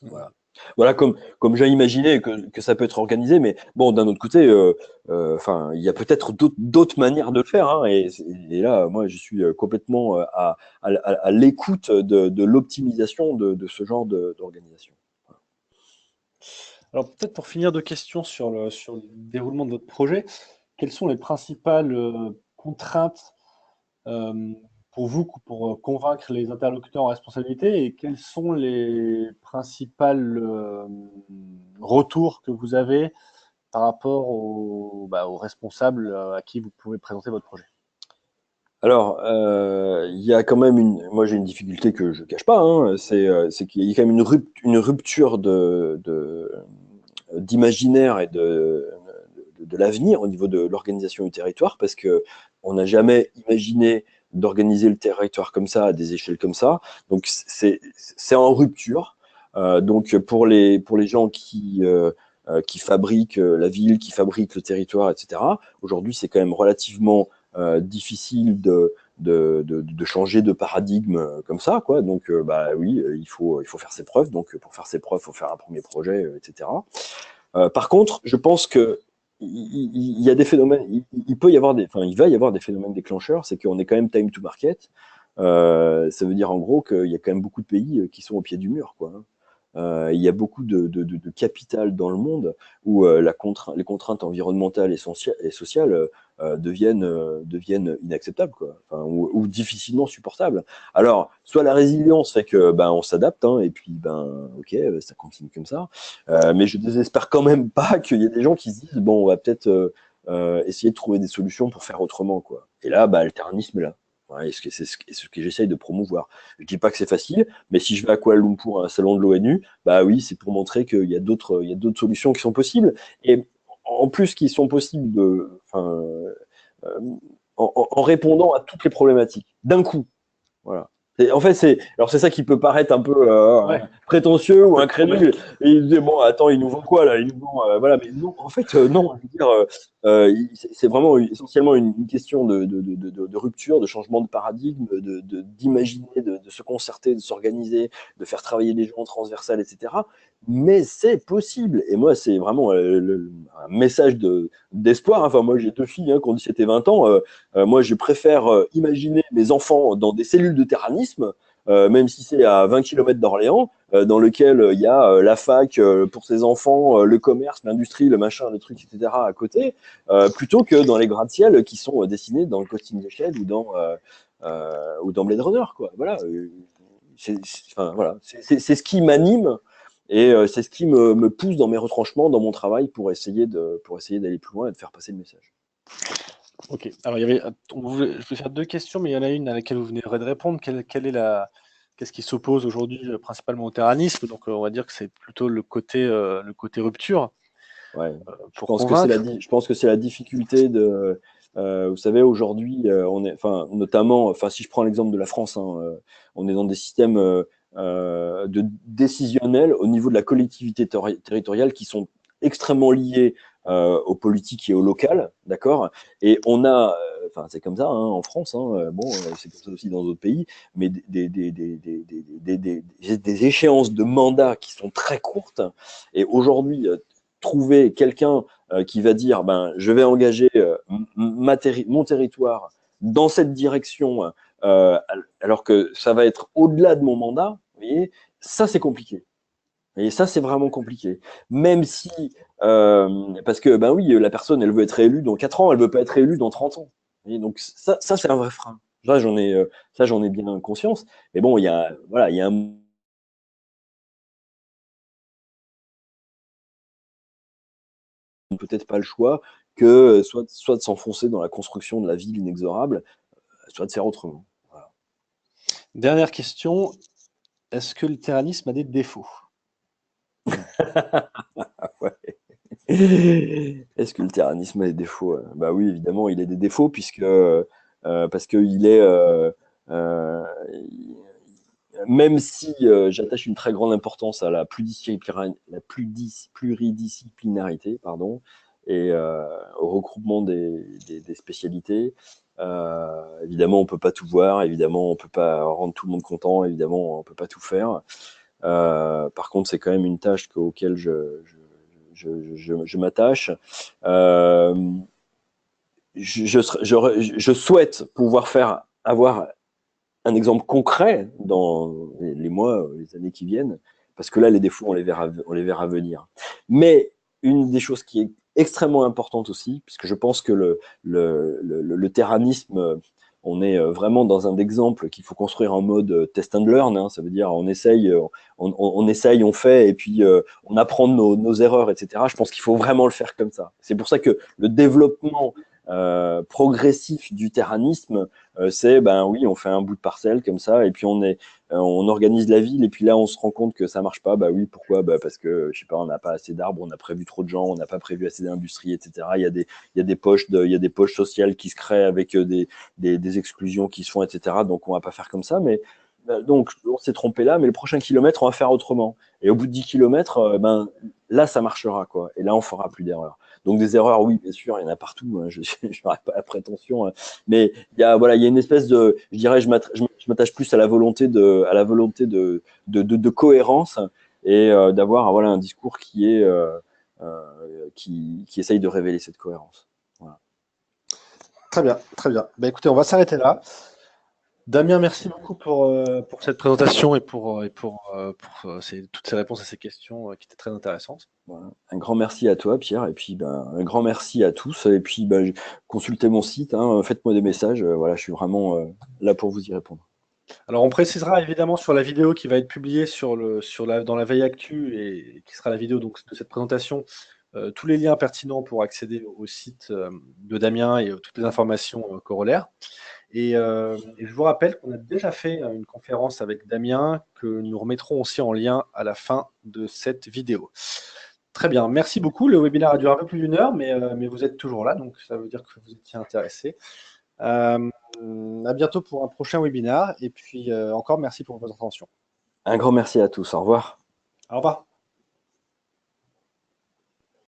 Speaker 1: Voilà. Voilà comme j'ai imaginé que ça peut être organisé, mais bon, d'un autre côté, il y a peut-être d'autres manières de le faire, hein, et là, moi, je suis complètement à l'écoute de l'optimisation de ce genre d'organisation.
Speaker 2: Alors, peut-être pour finir 2 questions sur le déroulement de votre projet, quelles sont les principales contraintes euh, pour vous pour convaincre les interlocuteurs en responsabilité et quels sont les principales retours que vous avez par rapport aux responsables à qui vous pouvez présenter votre projet?
Speaker 1: Alors, il y a quand même moi j'ai une difficulté que je cache pas, hein, c'est qu'il y a quand même une rupture d'imaginaire et de l'avenir au niveau de l'organisation du territoire, parce que on n'a jamais imaginé d'organiser le territoire comme ça, à des échelles comme ça. Donc c'est en rupture. Donc pour les gens qui fabriquent la ville, qui fabriquent le territoire, etc. Aujourd'hui, c'est quand même relativement difficile de changer de paradigme comme ça, quoi. Donc, bah oui, il faut faire ses preuves. Donc, pour faire ses preuves, il faut faire un premier projet, etc. Par contre, je pense que il y a des phénomènes, il peut y avoir enfin, il va y avoir des phénomènes déclencheurs, c'est qu'on est quand même time to market. Ça veut dire en gros qu'il y a quand même beaucoup de pays qui sont au pied du mur, quoi. Il y a beaucoup de capital dans le monde où les contraintes environnementales et sociales deviennent inacceptables, quoi. Enfin, ou difficilement supportables. Alors, soit la résilience fait que ben, on s'adapte, hein, et puis ben, ok, ça continue comme ça. Mais je désespère quand même pas qu'il y ait des gens qui se disent bon, on va peut-être essayer de trouver des solutions pour faire autrement, quoi. Et là, bah, le terranisme est là. Ouais, c'est ce que j'essaye de promouvoir. Je dis pas que c'est facile, mais si je vais à Kuala Lumpur à un salon de l'ONU, bah oui, c'est pour montrer il y a d'autres solutions qui sont possibles. Et en plus, qui sont possibles enfin, euh, en répondant à toutes les problématiques d'un coup. Voilà. En fait, alors c'est ça qui peut paraître un peu
Speaker 2: Ouais.
Speaker 1: prétentieux ou
Speaker 2: Ouais.
Speaker 1: incrédule. Et il disait bon, attends, ils nous vont quoi là? Ils nous vont, voilà, mais non, en fait, non. Je veux dire, c'est vraiment essentiellement une question de rupture, de changement de paradigme, d'imaginer, de se concerter, de s'organiser, de faire travailler les gens transversales, etc. Mais c'est possible. Et moi, c'est vraiment un message d'espoir. Enfin, moi, j'ai deux filles qui ont 17 et 20 ans. Moi, je préfère imaginer mes enfants dans des cellules de terranisme, même si c'est à 20 km d'Orléans, dans lequel il y a la fac pour ses enfants, le commerce, l'industrie, le machin, le truc, etc. à côté, plutôt que dans les gratte-ciel qui sont dessinés dans le Ghost in the Shell ou dans Blade Runner, quoi. Voilà. Enfin, voilà. C'est ce qui m'anime et c'est ce qui me pousse dans mes retranchements, dans mon travail pour essayer d'aller plus loin et de faire passer le message.
Speaker 2: Ok. Alors, je vais faire deux questions, mais il y en a une à laquelle vous venez de répondre. Qu'est-ce qui s'oppose aujourd'hui principalement au terranisme? Donc, on va dire que c'est plutôt le côté rupture
Speaker 1: Ouais,
Speaker 2: pour convaincre.
Speaker 1: je pense que c'est la difficulté vous savez, aujourd'hui, enfin, notamment, enfin, si je prends l'exemple de la France, hein, on est dans des systèmes décisionnels au niveau de la collectivité territoriale qui sont extrêmement liés aux politiques et au local, d'accord? Et on a, enfin, c'est comme ça hein, en France, hein, bon, c'est comme ça aussi dans d'autres pays, mais des échéances de mandats qui sont très courtes. Et aujourd'hui, trouver quelqu'un qui va dire ben, je vais engager mon territoire dans cette direction, alors que ça va être au-delà de mon mandat, vous voyez, ça c'est compliqué. Et ça, c'est vraiment compliqué. Même si, parce que, ben oui, la personne, elle veut être élue dans 4 ans, elle veut pas être élue dans 30 ans. Et donc, ça c'est un vrai frein. Ça, j'en ai bien conscience. Mais bon, voilà, il y a peut-être pas le choix que soit de s'enfoncer dans la construction de la ville inexorable, soit de faire autrement. Voilà.
Speaker 2: Dernière question. Est-ce que le terranisme a des défauts?
Speaker 1: Ouais. Est-ce que le tyrannisme a des défauts? Bah oui, évidemment, il a des défauts parce qu'il est il- même si j'attache une très grande importance à la pluridisciplinarité, pardon, et au regroupement des spécialités. Évidemment, on peut pas tout voir, évidemment, on peut pas rendre tout le monde content, évidemment, on peut pas tout faire. Par contre, c'est quand même une tâche auquel je m'attache. Euh, je souhaite pouvoir avoir un exemple concret dans les mois, les années qui viennent, parce que là, les défauts, on les verra venir. Mais une des choses qui est extrêmement importante aussi, puisque je pense que le terranisme, on est vraiment dans un exemple qu'il faut construire en mode test and learn, hein, ça veut dire on essaye, on fait, et puis on apprend de nos erreurs, etc. Je pense qu'il faut vraiment le faire comme ça. C'est pour ça que le développement progressif du terranisme, c'est ben oui, on fait un bout de parcelle comme ça, et puis on organise la ville, et puis là on se rend compte que ça marche pas. Bah oui, pourquoi? Bah parce que je sais pas, on n'a pas assez d'arbres, on a prévu trop de gens, on n'a pas prévu assez d'industrie, etc. Il y a des poches il y a des poches sociales qui se créent avec des exclusions qui se font, etc. Donc on va pas faire comme ça, mais donc on s'est trompé là, mais le prochain kilomètre on va faire autrement. Et au bout de 10 kilomètres, ben là ça marchera quoi, et là on fera plus d'erreurs. Donc des erreurs, oui, bien sûr, il y en a partout. Hein, je n'aurais pas la prétention, hein, mais il y a une espèce de, je dirais, je m'attache plus à la volonté de cohérence, et d'avoir voilà un discours euh, qui essaye de révéler cette cohérence. Voilà.
Speaker 2: Très bien, très bien. Bah, écoutez, on va s'arrêter là. Damien, merci beaucoup pour cette présentation et pour toutes ces réponses à ces questions qui étaient très intéressantes.
Speaker 1: Voilà. Un grand merci à toi, Pierre, et puis ben, un grand merci à tous. Et puis ben, consultez mon site, hein, faites-moi des messages. Voilà, je suis vraiment là pour vous y répondre.
Speaker 2: Alors, on précisera évidemment sur la vidéo qui va être publiée dans la veille actu et qui sera la vidéo donc, de cette présentation, tous les liens pertinents pour accéder au site de Damien et toutes les informations corollaires. Et je vous rappelle qu'on a déjà fait une conférence avec Damien que nous remettrons aussi en lien à la fin de cette vidéo. Très bien, merci beaucoup. Le webinaire a duré un peu plus d'une heure, mais vous êtes toujours là, donc ça veut dire que vous étiez intéressé. À bientôt pour un prochain webinaire. Et puis encore merci pour votre attention.
Speaker 1: Un grand merci à tous. Au revoir.
Speaker 2: Au revoir.